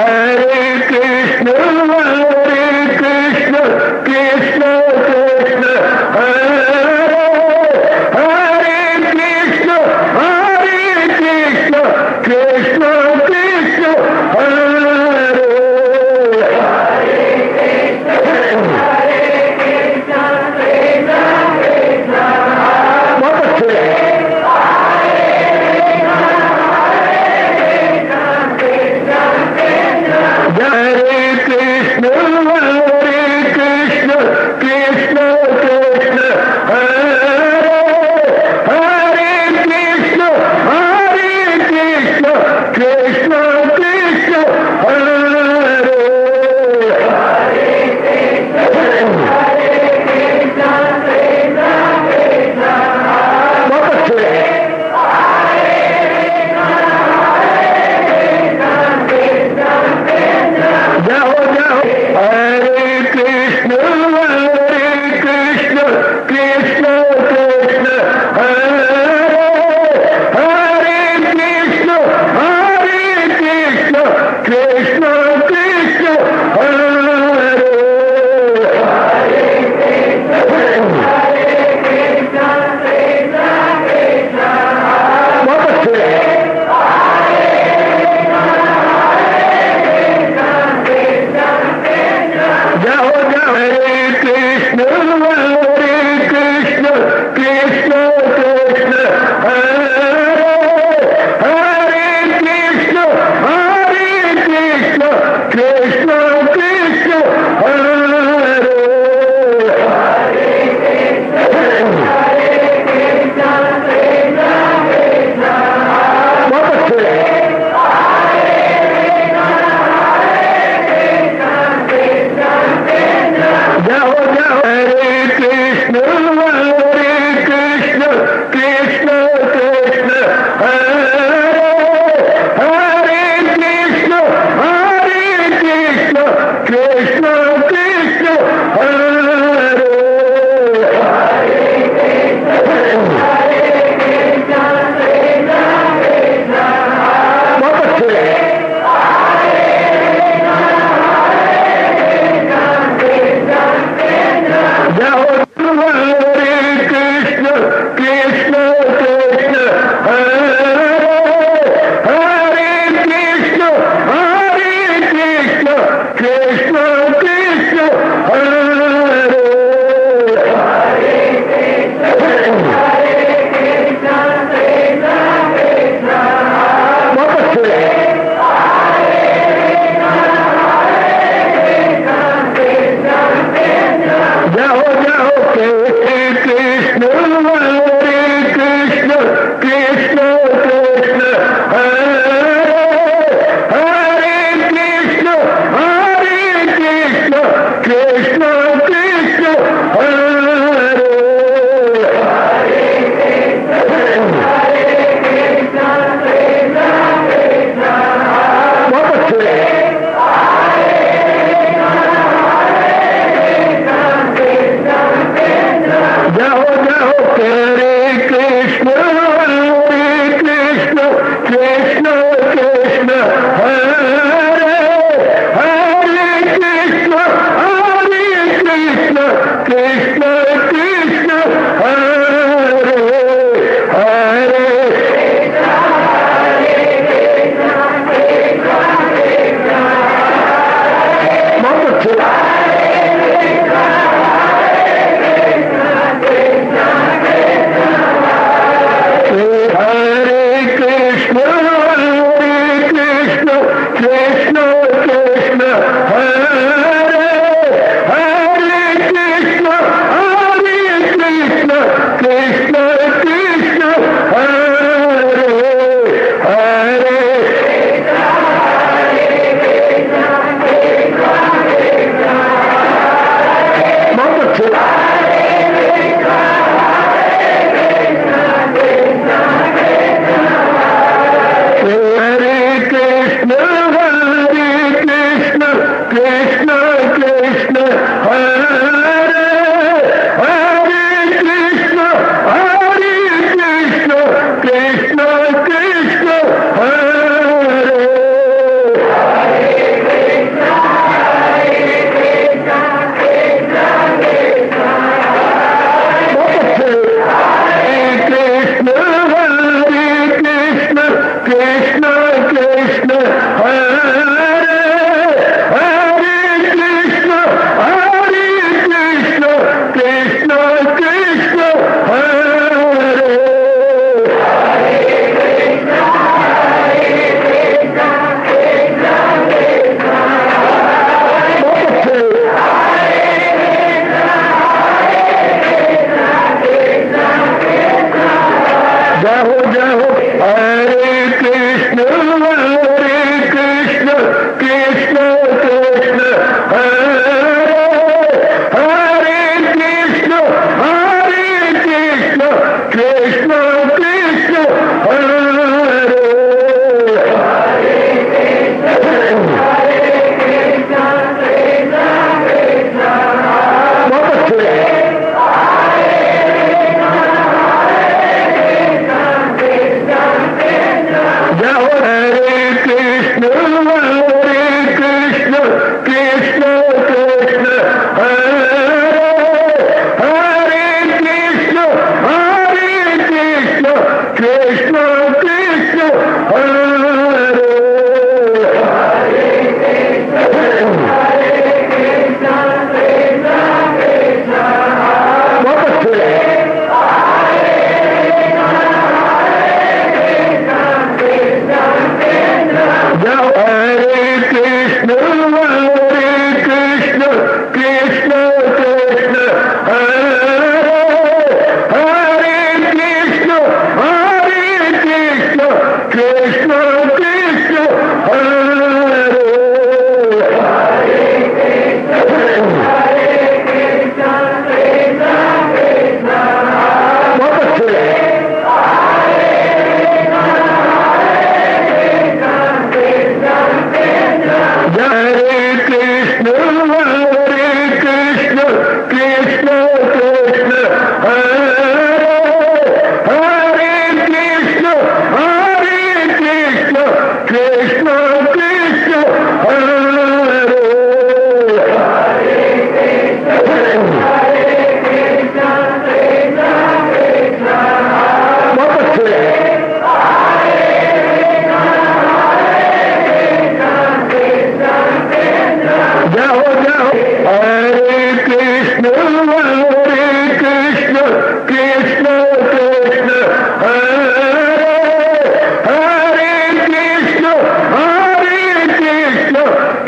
Hare Krishna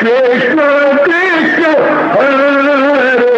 Krishna Krishna हरे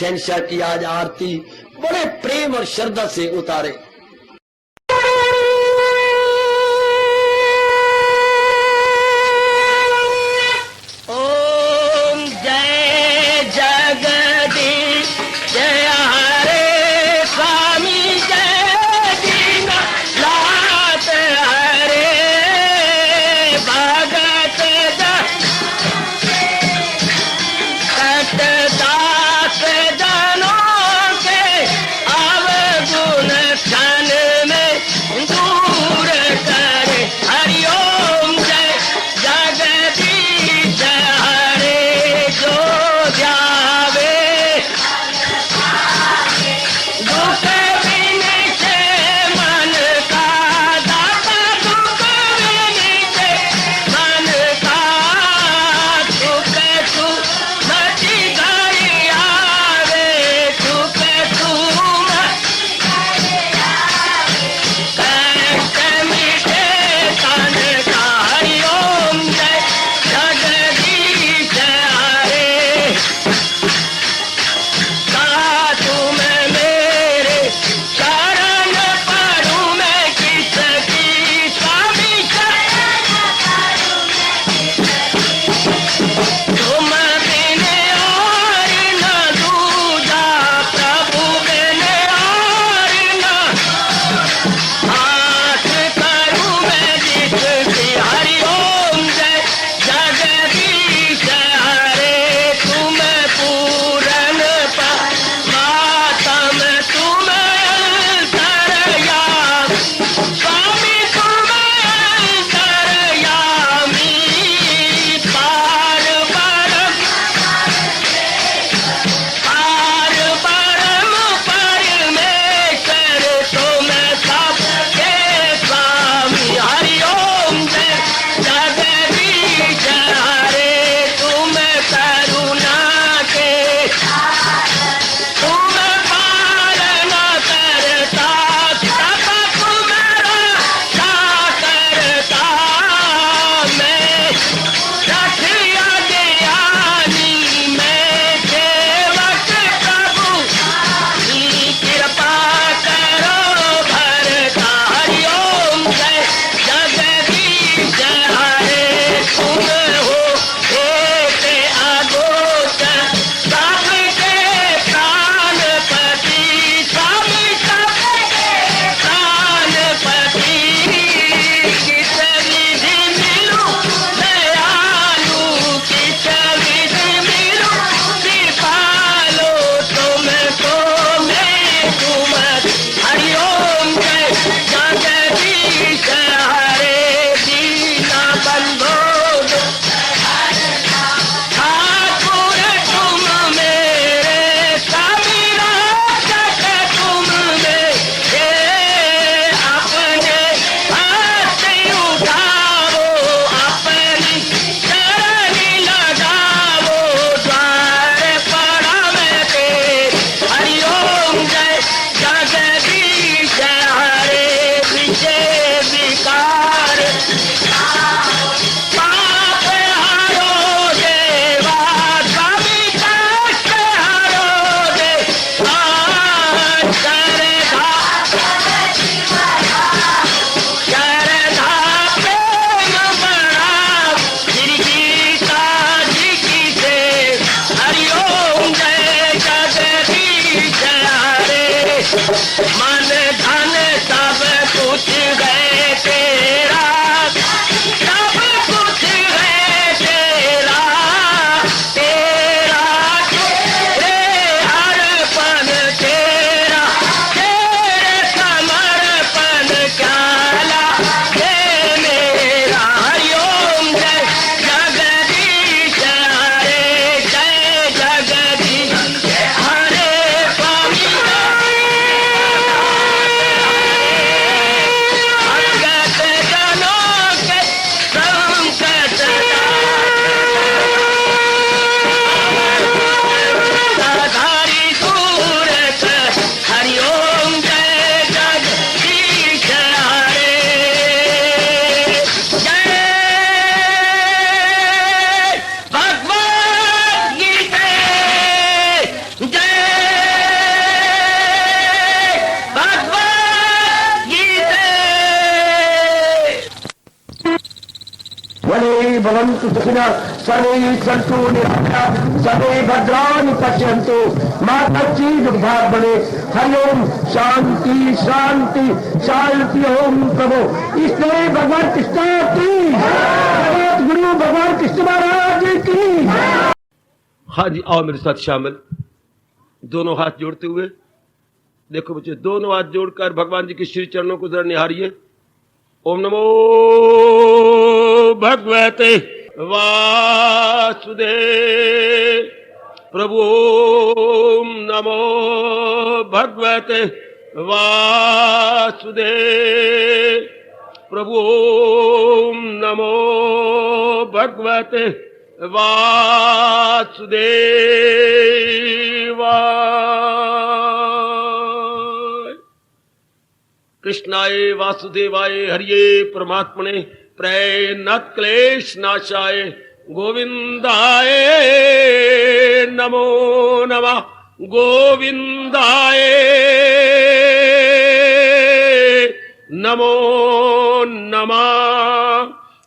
शहंशाह की आज आरती बड़े प्रेम और श्रद्धा से उतारे। ओम जय जगदीश जय हरे स्वामी जय दीनानाथ हरे भगत दास जनों के अवगुण भवन्तु सुखिनः सर्वे सन्तु निरामयाः सर्वे भद्राणि पश्यन्तु मा कश्चित् दुर्भाग् भवेत्। हरि ओम शांति शांति शांति। ओम प्रभु इसलिए भगवान कृष्ण की जगत गुरु भगवान कृष्ण महाराज की। हाँ जी, आओ मेरे साथ शामिल, दोनों हाथ जोड़ते हुए। देखो बच्चे, दोनों हाथ जोड़कर भगवान जी के श्री चरणों को जरा निहारिए। ओम नमो भगवते वासुदेव प्रभु। ओम नमो भगवते वासुदेव प्रभु। ओम नमो भगवते वासुदेवाय। कृष्णाय वासुदेवाय हरिये परमात्मने प्रणत क्लेश नाशाय गोविंदाय नमो नमः। गोविंदाय नमो नमः।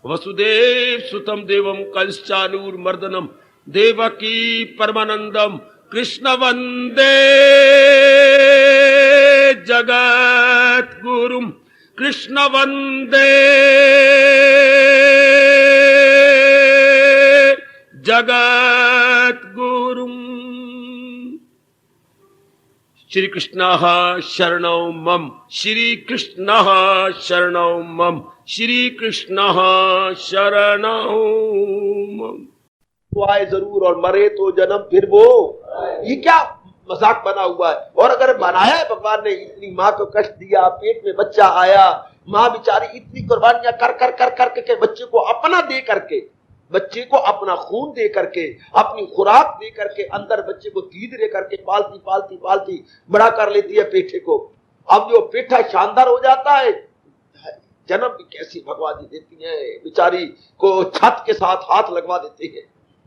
वसुदेव सुतम देवम कंसचानूरमर्दनम देवकी परमानंदम कृष्ण वंदे जगत गुरुम। कृष्ण वंदे जगत गुरुम। श्री कृष्ण शरणौ मम। श्री कृष्ण शरणौ मम। श्री कृष्ण शरणौ मम। वो आए जरूर और मरे तो जन्म फिर वो, ये क्या मजाक बना हुआ है। और अगर बनाया है भगवान ने, इतनी माँ को कष्ट दिया, पेट में बच्चा आया, माँ बेचारी इतनी कुर्बानियां कर कर कर कर के बच्चे को अपना दे करके, बच्चे को अपना खून दे करके, अपनी खुराक दे करके, अंदर बच्चे को दूध दे करके पालती पालती पालती बड़ा कर लेती है पेठे को। अब जो पेठा शानदार हो जाता है, जन्म भी कैसी भगवान जी देती है, बेचारी को छत के साथ हाथ लगवा देते हैं।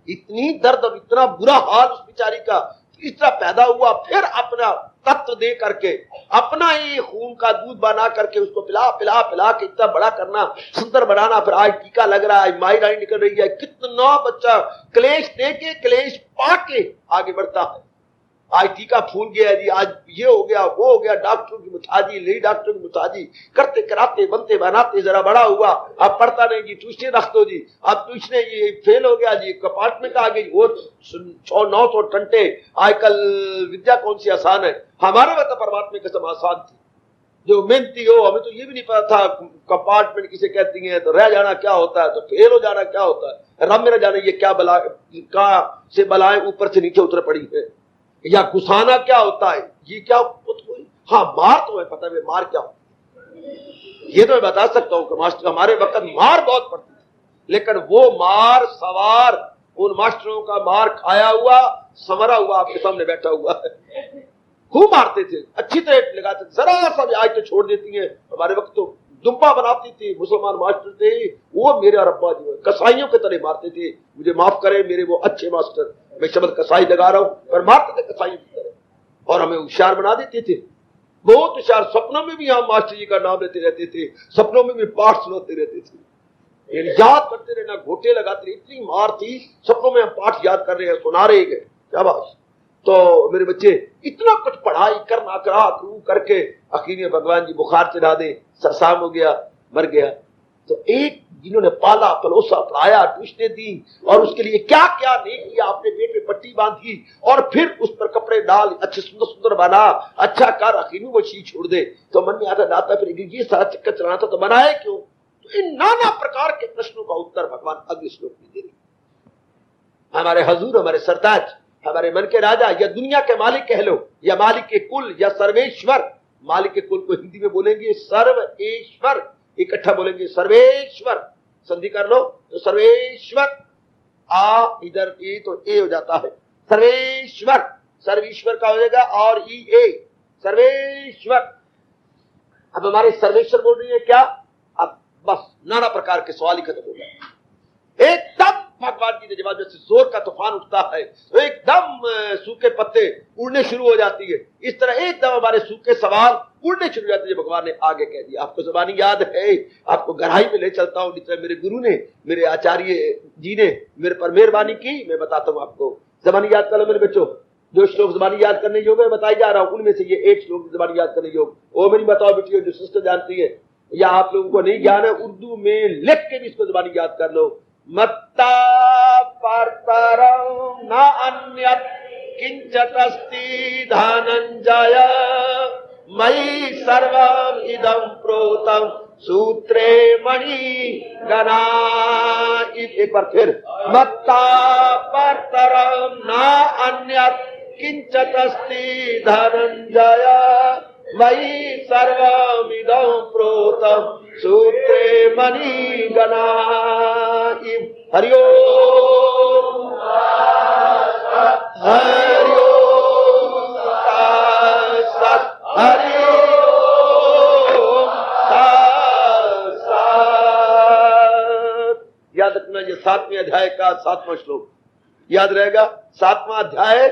इतनी दर्द और इतना बुरा हाल उस बेचारी का, तीसरा पैदा हुआ, फिर अपना तत्व दे करके, अपना ही खून का दूध बना करके उसको पिला पिला पिला के इतना बड़ा करना, सुंदर बनाना। फिर आज टीका लग रहा है, माई रानी निकल रही है, कितना बच्चा क्लेश दे के क्लेश पाके आगे बढ़ता है। आज टीका फूल गया जी, आज ये हो गया वो हो गया, डॉक्टर की मुताजी, लेडी डॉक्टर की मुताजी करते कराते बनते बनाते जरा बड़ा हुआ, अब पढ़ता नहीं जी, ट्यूशन रख दो जी, अब ट्यूशन ये फेल हो गया जी, कंपार्टमेंट आ गई, वो 900 टंटे। आजकल विद्या कौन सी आसान है, हमारे वक्त परमात्मा की कसम आसान थी। जो मेहनती हो, हमें तो ये भी नहीं पता था कंपार्टमेंट किसे कहती है, तो रह जाना क्या होता है, तो फेल हो जाना क्या होता है, रब मेरा जाने ये क्या बला, कहां से बलाएं ऊपर से नीचे उतर पड़ी है, या गुस्साना क्या होता है, ये क्या हुई। हाँ, मार तो मैं पता है, मार क्या होता है ये तो मैं बता सकता हूं कि मास्टर हमारे वक्त मार बहुत पड़ती थी, लेकिन वो मार सवार उन मास्टरों का मार खाया हुआ समरा हुआ आपके सामने बैठा हुआ है। खूब मारते थे, अच्छी तरह लगाते थे, जरा सा भी आज तो छोड़ देती है। हमारे वक्त तो दुम्पा बनाती थी, मुसलमान मास्टर थे, वो मेरे और अब्बा जी कसाईयों के तरह मारते थे। मुझे माफ करें मेरे वो अच्छे मास्टर, मैं शब्द कसाई लगा रहा हूं, पर मारते थे कसाई की तरह, और हमें होशियार बना देते थे, बहुत होशियार। सपनों में भी हम मास्टर जी का नाम लेते रहते थे, सपनों में भी पाठ सुनाते रहते थे, याद करते रहना, घोटे लगाते रहे। इतनी मार थी, सपनों में हम पाठ याद कर रहे हैं, सुना रहे हैं, शाबाश। तो मेरे बच्चे इतना कुछ पढ़ाई करना करा करू करके आखिर में भगवान जी बुखार चढ़ा दे, सरसाम हो गया, मर गया। तो एक जिन्होंने पाला पलोसा पढ़ाया, ट्यूशनें दी, और उसके लिए क्या क्या नहीं किया, अपने पेट में पट्टी बांधी और फिर उस पर कपड़े डाल, अच्छे सुंदर सुंदर बना, अच्छा कर, आखिर में वो चीज छोड़ दे। तो मन में आता दाता फिर ये सारा चक्कर चलाना था, तो बनाए क्यों। तो इन नाना प्रकार के प्रश्नों का उत्तर भगवान अगले श्लोक में दे रहे। हमारे हजूर, हमारे सरताज, हमारे मन के राजा, या दुनिया के मालिक कह लो, या मालिक के कुल, या सर्वेश्वर। मालिक के कुल को हिंदी में बोलेंगे सर्वेश्वर, इकट्ठा बोलेंगे सर्वेश्वर, संधि कर लो तो सर्वेश्वर। आ इधर ए तो ए हो जाता है, सर्वेश्वर, सर्वेश्वर का हो जाएगा, और ई ए, सर्वेश्वर। अब हमारे सर्वेश्वर बोल रही है क्या, अब बस नाना प्रकार के सवाल ही खत्म हो गए। एकदम भगवान जी ने जवाब, जैसे जोर का तूफान उठता है तो एकदम सूखे पत्ते उड़ने शुरू हो जाती है, इस तरह एकदम हमारे सूखे सवाल उड़ने शुरू हो जाते हैं। भगवान ने आगे कह दिया। आपको ज़बानी याद है, आपको गहराई में ले चलता हूं, जिस तरह मेरे गुरु ने, मेरे आचार्य जी ने मेरे पर मेहरबानी की। मैं बताता हूं आपको। ज़बानी याद कर लो मेरे बच्चों। जो श्लोक ज़बानी याद करने योग्य है बताई जा रहा हूं, उनमें से ये एक श्लोक ज़बानी याद करने योग्य। वो मेरी बताओ बेटियों, जो सिस्टर जानती है या आप लोगों को नहीं ज्ञान है, उर्दू में लिख के भी इसको ज़बानी याद कर लो। मत्ता परतरं न अन्यत् किंचिदस्ति धनंजय मयि सर्वम् इदं प्रोतं सूत्रे मणि गणा। एक बार फिर, मत्ता परतरं न अन्यत् किंचिदस्ति धनंजय मयि सर्वमिदं प्रोतं सूत्रे मणि गणा। हरि ओम हरि ओम तत्सत् हरि ओम तत्सत्। याद रखना, ये 7वें अध्याय का 7वां श्लोक याद रहेगा। 7वां अध्याय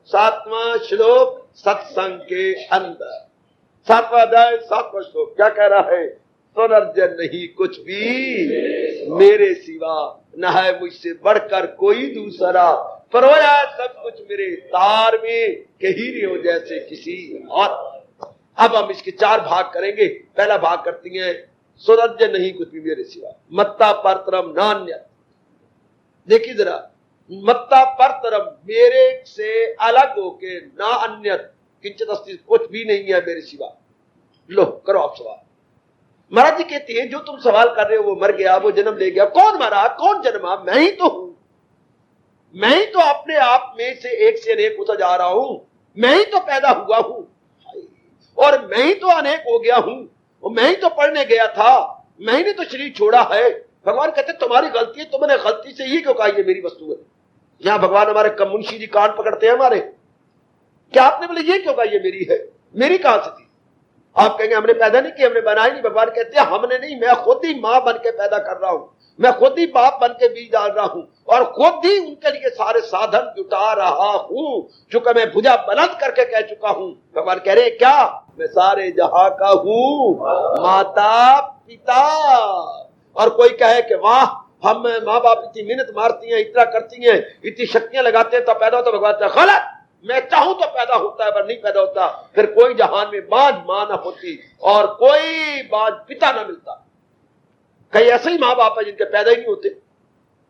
7वां श्लोक सत्संग के अंदर। 7वां अध्याय 7वां श्लोक क्या कह रहा है? सुनर्जन नहीं कुछ भी मेरे सिवा, न है मुझसे बढ़कर कोई दूसरा, परोया सब कुछ मेरे तार में, कहीं हो जैसे किसी और। अब हम इसके 4 भाग करेंगे। पहला भाग करती हैं, सुनर्जन नहीं कुछ भी मेरे सिवा, मत्ता परतरम नान्य। देखिए जरा, मत्ता परतरम, मेरे से अलग होके, ना अन्य किंचित अस्ति, कुछ भी नहीं है मेरे सिवा। लो करो आप सवाल। महाराज जी कहते हैं, जो तुम सवाल कर रहे हो वो मर गया, वो जन्म ले गया। कौन मरा, कौन जन्मा? मैं ही तो हूं। मैं ही तो अपने आप में से एक से अनेक होता जा रहा हूं। मैं ही तो पैदा हुआ हूं और मैं ही तो अनेक हो गया हूं। और मैं ही तो पढ़ने गया था, मैं ही ने तो शरीर छोड़ा है। भगवान कहते तुम्हारी गलती है, तुमने गलती से ये क्यों कहा ये मेरी वस्तु है। यहां भगवान हमारे मुंशी जी कान पकड़ते हैं हमारे, क्या आपने बोले ये क्यों कहा ये मेरी है? मेरी कहां से थी? आप कहेंगे हमने पैदा नहीं की, हमने बनाई नहीं। भगवान कहते हैं हमने नहीं, मैं खुद ही मां बन के पैदा कर रहा हूं, मैं खुद ही बाप बन के बीज डाल रहा हूं और खुद ही उनके लिए सारे साधन जुटा रहा हूं। चूंकि मैं भुजा बुलंद करके कह चुका हूं। भगवान कह रहे हैं क्या? मैं सारे जहां का हूं, माता पिता। और कोई कहे कि वाह, हम माँ बाप इतनी मेहनत मारती हैं, इतना करती हैं, इतनी शक्तियां लगाते हैं तब पैदा होता। भगवान कहते हैं गलत, मैं चाहूं तो पैदा होता है पर नहीं पैदा होता। फिर कोई जहान में बाज मां न होती और कोई बाज पिता न मिलता। कई ऐसे ही माँ बाप है जिनके पैदा ही नहीं होते,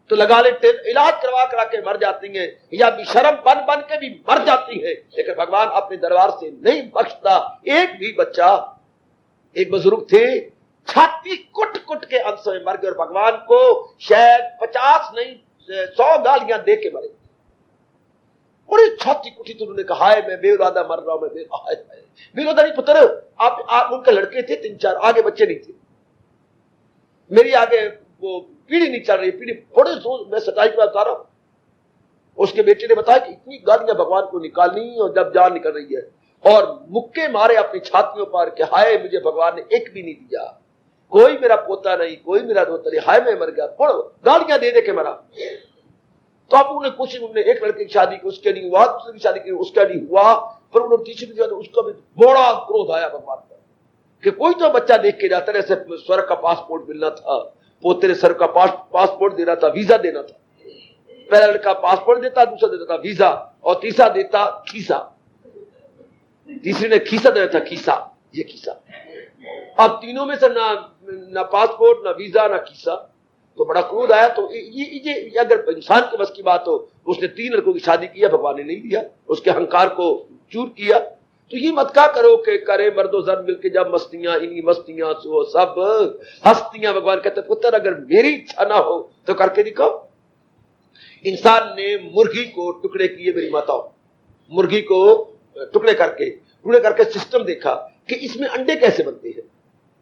तो लगा लेते, इलाज करवा के मर जाती हैं या बेशरम बन बन के भी मर जाती है। लेकिन भगवान अपने दरबार से नहीं बख्शता एक भी बच्चा। एक बुजुर्ग थे, छाती कुट कुट के अंश में मर गए और भगवान को शायद 50 नहीं 100 गालियां दे के मरे। बड़ी छाती कुटी तो उन्होंने कहा है मैं बेऔलादा मर रहा हूं, मैं बेऔलादा नहीं पुत्र। आप उनके लड़के थे 3-4, आगे बच्चे नहीं थे। मेरी आगे वो पीढ़ी नहीं चल रही, पीढ़ी बड़े जोर मैं सच्चाई की बात बता रहा हूं। उसके बेटे ने बताया कि इतनी गालियां भगवान को निकालनी और जब जान निकल रही है और मुक्के मारे अपनी छातियों पर कि हाय मुझे भगवान ने एक भी नहीं दिया, कोई मेरा पोता नहीं, कोई मेरा दोता नहीं, हाय मैं मर गया। बड़ो गालियां दे दे के मरा। तो आप उन्होंने कुछ, उन्होंने एक लड़के की शादी की, उसके नहीं हुआ, दूसरी की शादी की, उसका नहीं हुआ, पर उन्होंने तीसरी की शादी, उसका भी बड़ा क्रोध आया भगवान पर कि कोई तो बच्चा देख के जाता, जैसे स्वर्ग का पासपोर्ट मिलना था, पोते ने स्वर्ग का पासपोर्ट देना था, वीजा देना था। पहला लड़का पासपोर्ट देता, दूसरा देता था वीजा और तीसरा देता खीसा। तीसरी ने खीसा देना था, खीसा, ये खीसा। अब तीनों में से ना पासपोर्ट, ना वीजा, ना खीसा, तो बड़ा क्रोध आया। तो ये अगर इंसान के बस की बात हो, उसने 3 लड़कों की शादी की, भगवान ने नहीं दिया, उसके अहंकार को चूर किया। तो ये मत क्या करो कि करे मर्दो जर मिलके जब मस्तियां, इन्हीं मस्तियां सो सब हस्तियां। भगवान कहते पुत्र अगर मेरी इच्छा ना हो तो करके दिखाओ। इंसान ने मुर्गी को टुकड़े किए, मेरी माताओं, मुर्गी को टुकड़े करके सिस्टम देखा कि इसमें अंडे कैसे बनते हैं।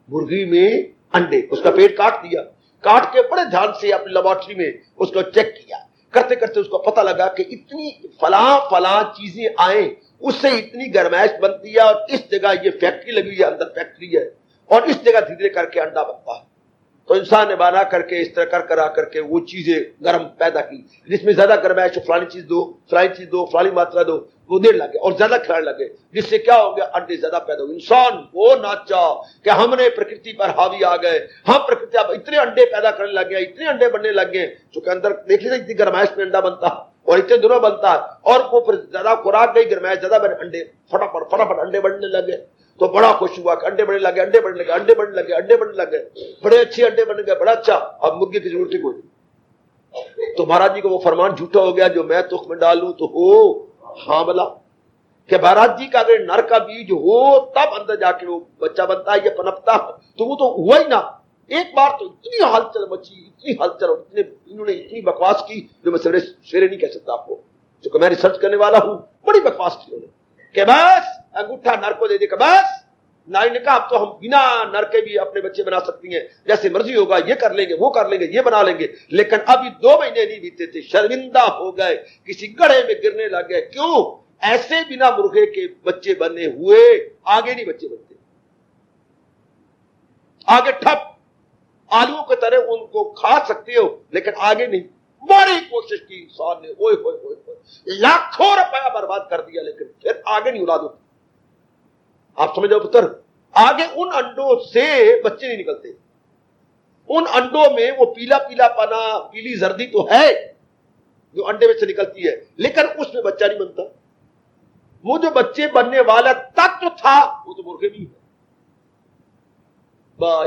मुर्गी में अंडे, उसका पेट काट दिया, काट के बड़े ध्यान से अपनी लेबोरेटरी में उसको चेक किया। करते करते उसको पता लगा कि इतनी फला चीजें आए, उससे इतनी गर्माइश बनती है और इस जगह ये फैक्ट्री लगी हुई है, अंदर फैक्ट्री है और इस जगह धीरे करके अंडा बनता है। तो इंसान ने बना करके इस तरह करा करके वो चीजें गर्म पैदा की, जिसमें ज्यादा गर्माइश हो, फलानी चीज दो, फलानी मात्रा दो, वो देर लगे और ज्यादा खिलाने लगे, जिससे क्या हो गया, अंडे ज्यादा पैदा हुए। इंसान वो नाचा कि हमने प्रकृति पर हावी आ गए, हम प्रकृति अब इतने अंडे पैदा करने लग गए, इतने अंडे बनने लग गए, चूंकि अंदर देख लीजिए इतनी गर्माइश में अंडा बनता है और इतने दिनों बनता है, और वो फिर ज्यादा खुराक गई, गर्माइश ज्यादा बने, अंडे फटाफट अंडे बढ़ने लगे। तो बड़ा खुश हुआ कि अंडे बढ़ने लगे, अंडे बढ़ने लगे, बड़े अच्छे अंडे बन गए, बड़ा अच्छा, अब मुर्गे की जरूरत ही कोई नहीं। तो महाराज जी को वो फरमान झूठा हो गया, जो मैं तुख में डालूं तो हो हामला, कि महाराज जी का अगर नर का बीज हो तब अंदर जाके वो बच्चा बनता है, ये पनपता है, तो वो तो हुआ ही ना। एक बार तो इतनी हलचल मची, इतनी हलचल, इन्होंने इतनी बकवास की जो मैं सवेरे नहीं कह सकता आपको, क्योंकि मैं रिसर्च करने वाला हूं। बड़ी बकवास की उन्होंने कि बस अंगूठा नर को दे देगा, बस नारी ने कहा अब तो हम बिना नर के भी अपने बच्चे बना सकती हैं, जैसे मर्जी होगा ये कर लेंगे, वो कर लेंगे, ये बना लेंगे। लेकिन अभी 2 महीने नहीं बीते थे, शर्मिंदा हो गए, किसी गड्ढे में गिरने लग गए। क्यों? ऐसे बिना मुर्गे के बच्चे बने हुए आगे नहीं बच्चे बनते, आगे ठप आलू की तरह उनको खा सकते हो, लेकिन आगे नहीं। बड़ी कोशिश की इंसान ने, ओए होए होए, लाखों रुपया बर्बाद कर दिया, लेकिन फिर आगे नहीं औलाद होती। आप समझ जाओ पुत्र, आगे उन अंडों से बच्चे नहीं निकलते, उन अंडों में वो पीला पना, पीली जर्दी तो है जो अंडे में से निकलती है, लेकिन उसमें बच्चा नहीं बनता। वो जो बच्चे बनने वाला तत्व था वो तो मुर्गे भी है।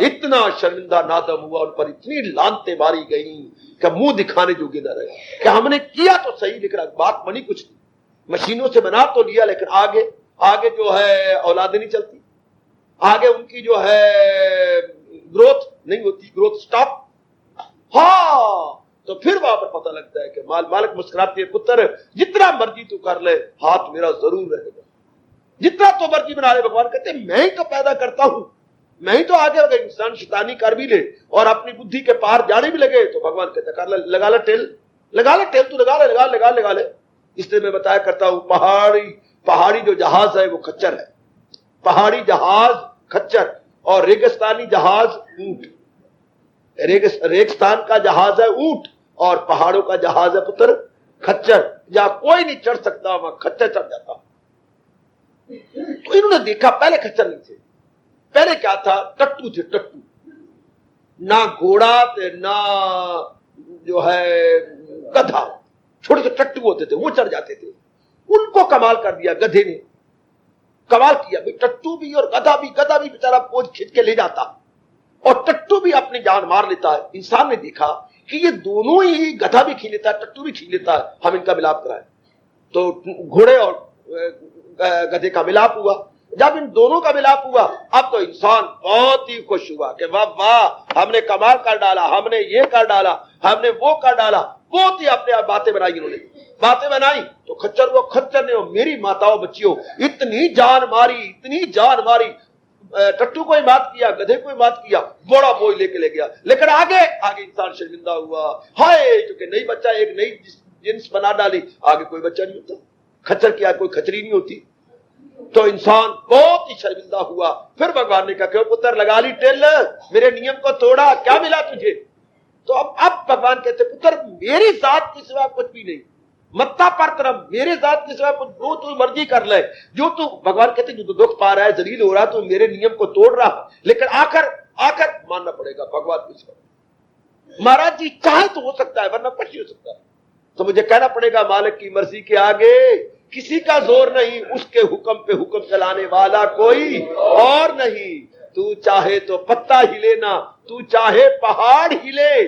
इतना शर्मिंदा नादम हुआ, उन पर इतनी लानतें मारी गई कि मुंह दिखाने जोगे न रहे, कि हमने किया तो सही, लेकिन बात बनी कुछ नहीं। मशीनों से बना तो लिया, लेकिन आगे जो है औलादें नहीं चलती, आगे उनकी जो है ग्रोथ नहीं होती, ग्रोथ स्टॉप। हाँ, तो फिर वहां पर पता लगता है कि मालिक मुस्कुराती है, पुत्र जितना मर्जी तू कर ले, हाथ मेरा जरूर रहेगा, जितना तो मर्जी बना ले। भगवान कहते मैं ही तो पैदा करता हूं, मैं ही तो आगे अगर इंसान शैतानी कर भी ले और अपनी बुद्धि के पार जाने भी लगे, तो भगवान कहते कर ले, लगा ले तेल, तू लगा ले। इसलिए मैं बताया करता हूं, पहाड़ी जो जहाज है वो खच्चर है, पहाड़ी जहाज खच्चर, और रेगिस्तानी जहाज ऊंट। रेगिस्तान का जहाज है ऊंट और पहाड़ों का जहाज है पुत्र खच्चर। जहां कोई नहीं चढ़ सकता वहां खच्चर चढ़ जाता। तो इन्होंने देखा, पहले खच्चर नहीं थे, पहले क्या था, टट्टू थे, टट्टू, ना घोड़ा थे ना जो है गधा, छोटे छोटे टट्टू होते थे, वो चढ़ जाते थे। उनको कमाल कर दिया गधे ने, कमाल किया भाई, टट्टू भी और गधा भी बेचारा बोझ खींच के ले जाता, और टट्टू भी अपनी जान मार लेता है। इंसान ने देखा कि ये दोनों ही, गधा भी खींच लेता है, टट्टू भी खींच लेता है, हम इनका मिलाप कराएं। तो घोड़े और गधे का मिलाप हुआ। जब इन दोनों का मिलाप हुआ, अब तो इंसान बहुत ही खुश हुआ कि वाह वाह, हमने कमाल कर डाला, हमने ये कर डाला, हमने वो कर डाला। बहुत ही अपने आप बातें बनाई इन्होंने, बातें बनाई तो खच्चर ने मेरी माताओं बच्चियों इतनी जान मारी, टट्टू को ही मात किया, गधे को ही मात किया, बड़ा बोझ लेके ले गया। लेकिन आगे इंसान शर्मिंदा हुआ, हाय, क्योंकि नई बच्चा, एक नई जिन्स बना डाली, आगे कोई बच्चा नहीं होता, खच्चर की कोई खचरी नहीं होती। तो इंसान बहुत ही शर्मिंदा हुआ। फिर भगवान ने कहा, क्यों पुत्र लगा ली टेल, मेरे नियम को तोड़ा, क्या मिला तुझे? तो अब भगवान कहते, पुत्र मेरी जात के सिवा कुछ भी नहीं, मत्ता पर तरफ मेरे जात के सिवा कुछ, जो तू मर्जी कर ले, जो तू, भगवान कहते जो तू दुख पा रहा है, जलील हो रहा है, तो मेरे नियम को तोड़ रहा, लेकिन आकर मानना पड़ेगा भगवान के सिवा। महाराज जी चाहे तो हो सकता है, वरना कुछ नहीं हो सकता। तो मुझे कहना पड़ेगा, मालिक की मर्जी के आगे किसी का जोर नहीं, उसके हुक्म पे हुक्म चलाने वाला कोई और नहीं। तू चाहे तो पत्ता हिले ना, तू चाहे पहाड़ हिले,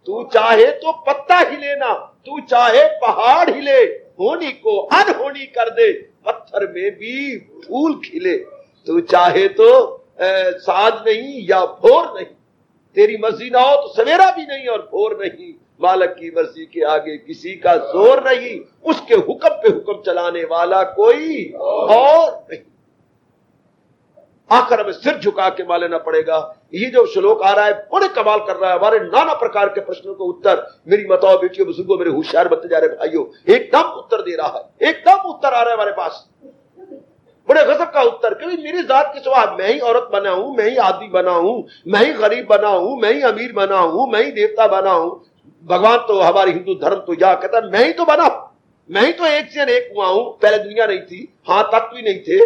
तू चाहे तो पत्ता हिले ना, तू चाहे पहाड़ हिले, होनी को अनहोनी कर दे, पत्थर में भी फूल खिले। तू चाहे तो साँझ नहीं या भोर नहीं, तेरी मर्जी ना हो तो सवेरा भी नहीं और भोर नहीं। मालिक की मर्जी के आगे किसी का जोर नहीं, उसके हुक्म पे हुक्म चलाने वाला कोई और नहीं। आखिर हमें सिर झुका के मान लेना पड़ेगा। ये जो श्लोक आ रहा है बड़े कमाल कर रहा है, हमारे नाना प्रकार के प्रश्नों को उत्तर मेरी माताओं, बेटियों, बुजुर्गों, मेरे होशियार बनते जा रहे भाइयों, एकदम उत्तर दे रहा है, एकदम उत्तर आ रहा है हमारे पास। बड़े गजब का उत्तर, क्योंकि मेरी जात के सिवा मैं ही औरत बना हूं, मैं ही आदमी बना हूं, मैं ही गरीब बना हूं, मैं ही अमीर बना हूं, मैं ही देवता बना हूं। भगवान तो हमारे हिंदू धर्म तो यह कहता है मैं ही तो बना, मैं ही तो एक से एक हुआ हूं। पहले दुनिया नहीं थी, हाथ तक भी नहीं थे,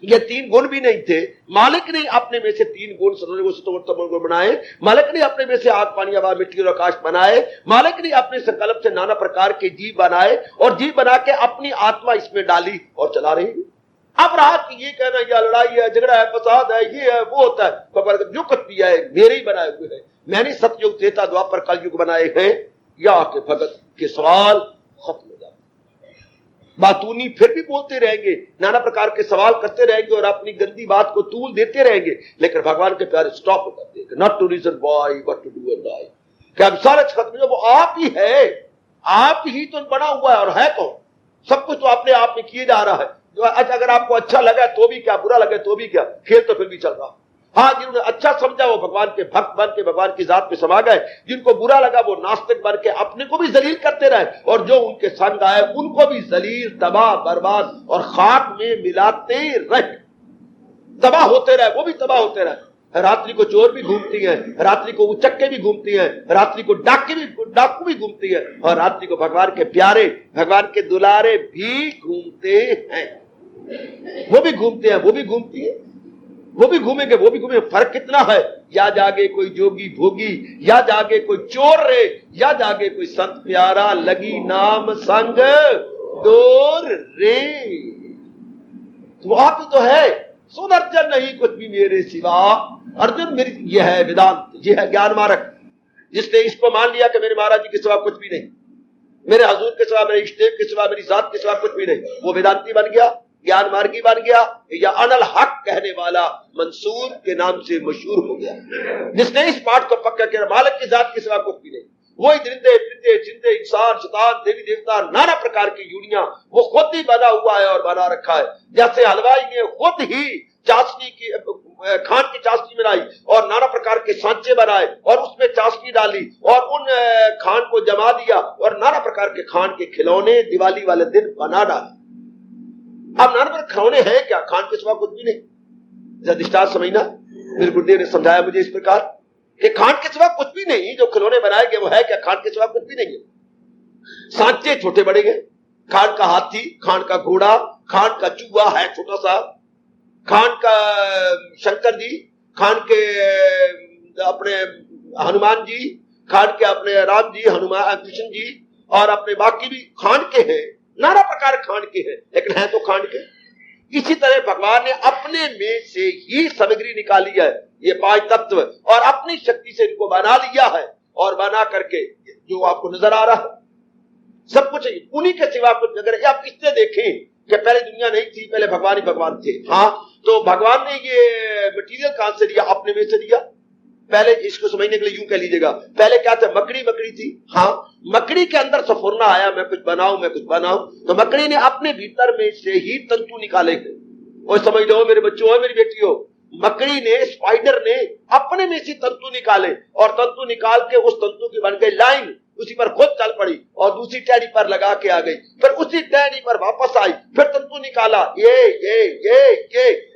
ये 3 गुण भी नहीं थे। मालिक ने अपने में से 3 गुण को बनाए। मालिक ने अपने में से आग, पानी, हवा, मिट्टी और आकाश बनाए। मालिक ने अपने संकल्प से नाना प्रकार के जीव बनाए और जीव बना के अपनी आत्मा इसमें डाली और चला रही है। अब रात की ये कहना या लड़ाई है, झगड़ा है, फसाद है, ये है, वो होता है, जो कुछ भी है मेरे ही बनाए हुए है। मैंने सतयुग, त्रेता, द्वापर, कलयुग बनाए हैं। या के भगत के सवाल खत्म हो जाते, बातूनी फिर भी बोलते रहेंगे, नाना प्रकार के सवाल करते रहेंगे और अपनी गंदी बात को तूल देते रहेंगे, लेकिन भगवान के प्यारे स्टॉप कर देंगे। Not to reason why but to do and die. क्या सारे खत्म हो, वो आप ही है, आप ही तो बना हुआ है। और है कौन? सब कुछ तो अपने आप में किए जा रहा है। जो अगर आपको अच्छा लगा तो भी क्या, बुरा लगे तो भी क्या, खेल तो फिर भी चल रहा। हाँ, जिन्होंने अच्छा समझा वो भगवान के भक्त बन के भगवान की जात में समा गए। जिनको बुरा लगा वो नास्तिक बन के अपने को भी जलील करते रहे और जो उनके संग आए उनको भी जलील, तबाह, बर्बाद और खाक में मिलाते रहे, तबाह होते रहे, वो भी तबाह होते रहे। रात्रि को चोर भी घूमती है, रात्रि को उचक्के भी घूमती है, रात्रि को डाकू भी घूमती है और रात्रि को भगवान के प्यारे, भगवान के दुलारे भी घूमते हैं। वो भी घूमते हैं, वो भी घूमती है, वो भी घूमेंगे, वो भी घूमेंगे। फर्क कितना है? या जागे कोई जोगी भोगी, या जागे कोई चोर रे, या जागे कोई संत प्यारा, लगी नाम संग डोर रे। तो आप ही तो है, सुन अर्जुन नहीं कुछ भी मेरे सिवा। अर्जुन मेरी, यह है वेदांत, यह है ज्ञान मार्ग। जिसने इसको मान लिया कि मेरे महाराज जी के सिवा कुछ भी नहीं, मेरे हजूर के सिवा, मेरे इष्टदेव के सिवा, मेरी जात के सिवा कुछ भी नहीं, वो वेदांती बन गया, ज्ञान मार्गी बन गया, या अनल हक कहने वाला मंसूर के नाम से मशहूर हो गया। जिसने इस पाठ को पक्का किया, मालिक की जात के सिवा कुछ भी नहीं, वही दरिंदे, परिंदे, जिंदे, इंसान, शैतान, देवी देवता, नाना प्रकार की यूनियां वो खुद ही बना हुआ है और बना रखा है। जैसे हलवाई ने खुद ही चाशनी की, खान की चाशनी बनाई और नाना प्रकार के सांचे बनाए और उसमें चाशनी डाली और उन खान को जमा दिया और नाना प्रकार के खान के खिलौने दिवाली वाले दिन बना डाले। अब नाना प्रकार खिलौने हैं क्या? खान के सिवा कुछ भी नहीं। दृष्टांत समझना, मेरे गुरुदेव ने समझाया मुझे इस प्रकार कि खान के सिवा कुछ भी नहीं, जो खिलौने बनाए गए वो है क्या? खान के सिवा कुछ भी नहीं है। सांचे छोटे बड़े हैं, खान का हाथी, खान का घोड़ा, खान का चूहा है छोटा सा, खान का शंकर जी, खान के अपने हनुमान जी, खान के अपने राम जी, हनुमान कृष्ण जी और अपने बाकी भी खान के हैं, नाना प्रकार खान के हैं, लेकिन है तो खान के। इसी तरह भगवान ने अपने में से ही सामग्री निकाली है, ये 5 तत्व, और अपनी शक्ति से इनको बना लिया है और बना करके जो आपको नजर आ रहा है सब कुछ उन्हीं के सिवा कुछ। अगर आप इससे देखें कि पहले दुनिया नहीं थी, पहले भगवान ही भगवान थे। हाँ, तो भगवान ने ये मटीरियल कहां से लिया? अपने में से लिया। पहले इसको समझने के लिए यूं कह लीजिएगा, पहले क्या था? मकड़ी थी। हाँ, मकड़ी के अंदर सफुरना आया, मैं कुछ बनाऊं, तो मकड़ी ने अपने भीतर में से ही तंतु निकाले। और समझ लो मेरे बच्चों हो, मेरी बेटियों, मकड़ी ने, स्पाइडर ने अपने में से तंतु निकाले और तंतु निकाल के उस तंतु की बन गई लाइन, उसी पर खुद चल पड़ी और दूसरी टहनी पर लगा के आ गई, फिर उसी टहनी पर वापस आई, फिर तंतु निकाला। ये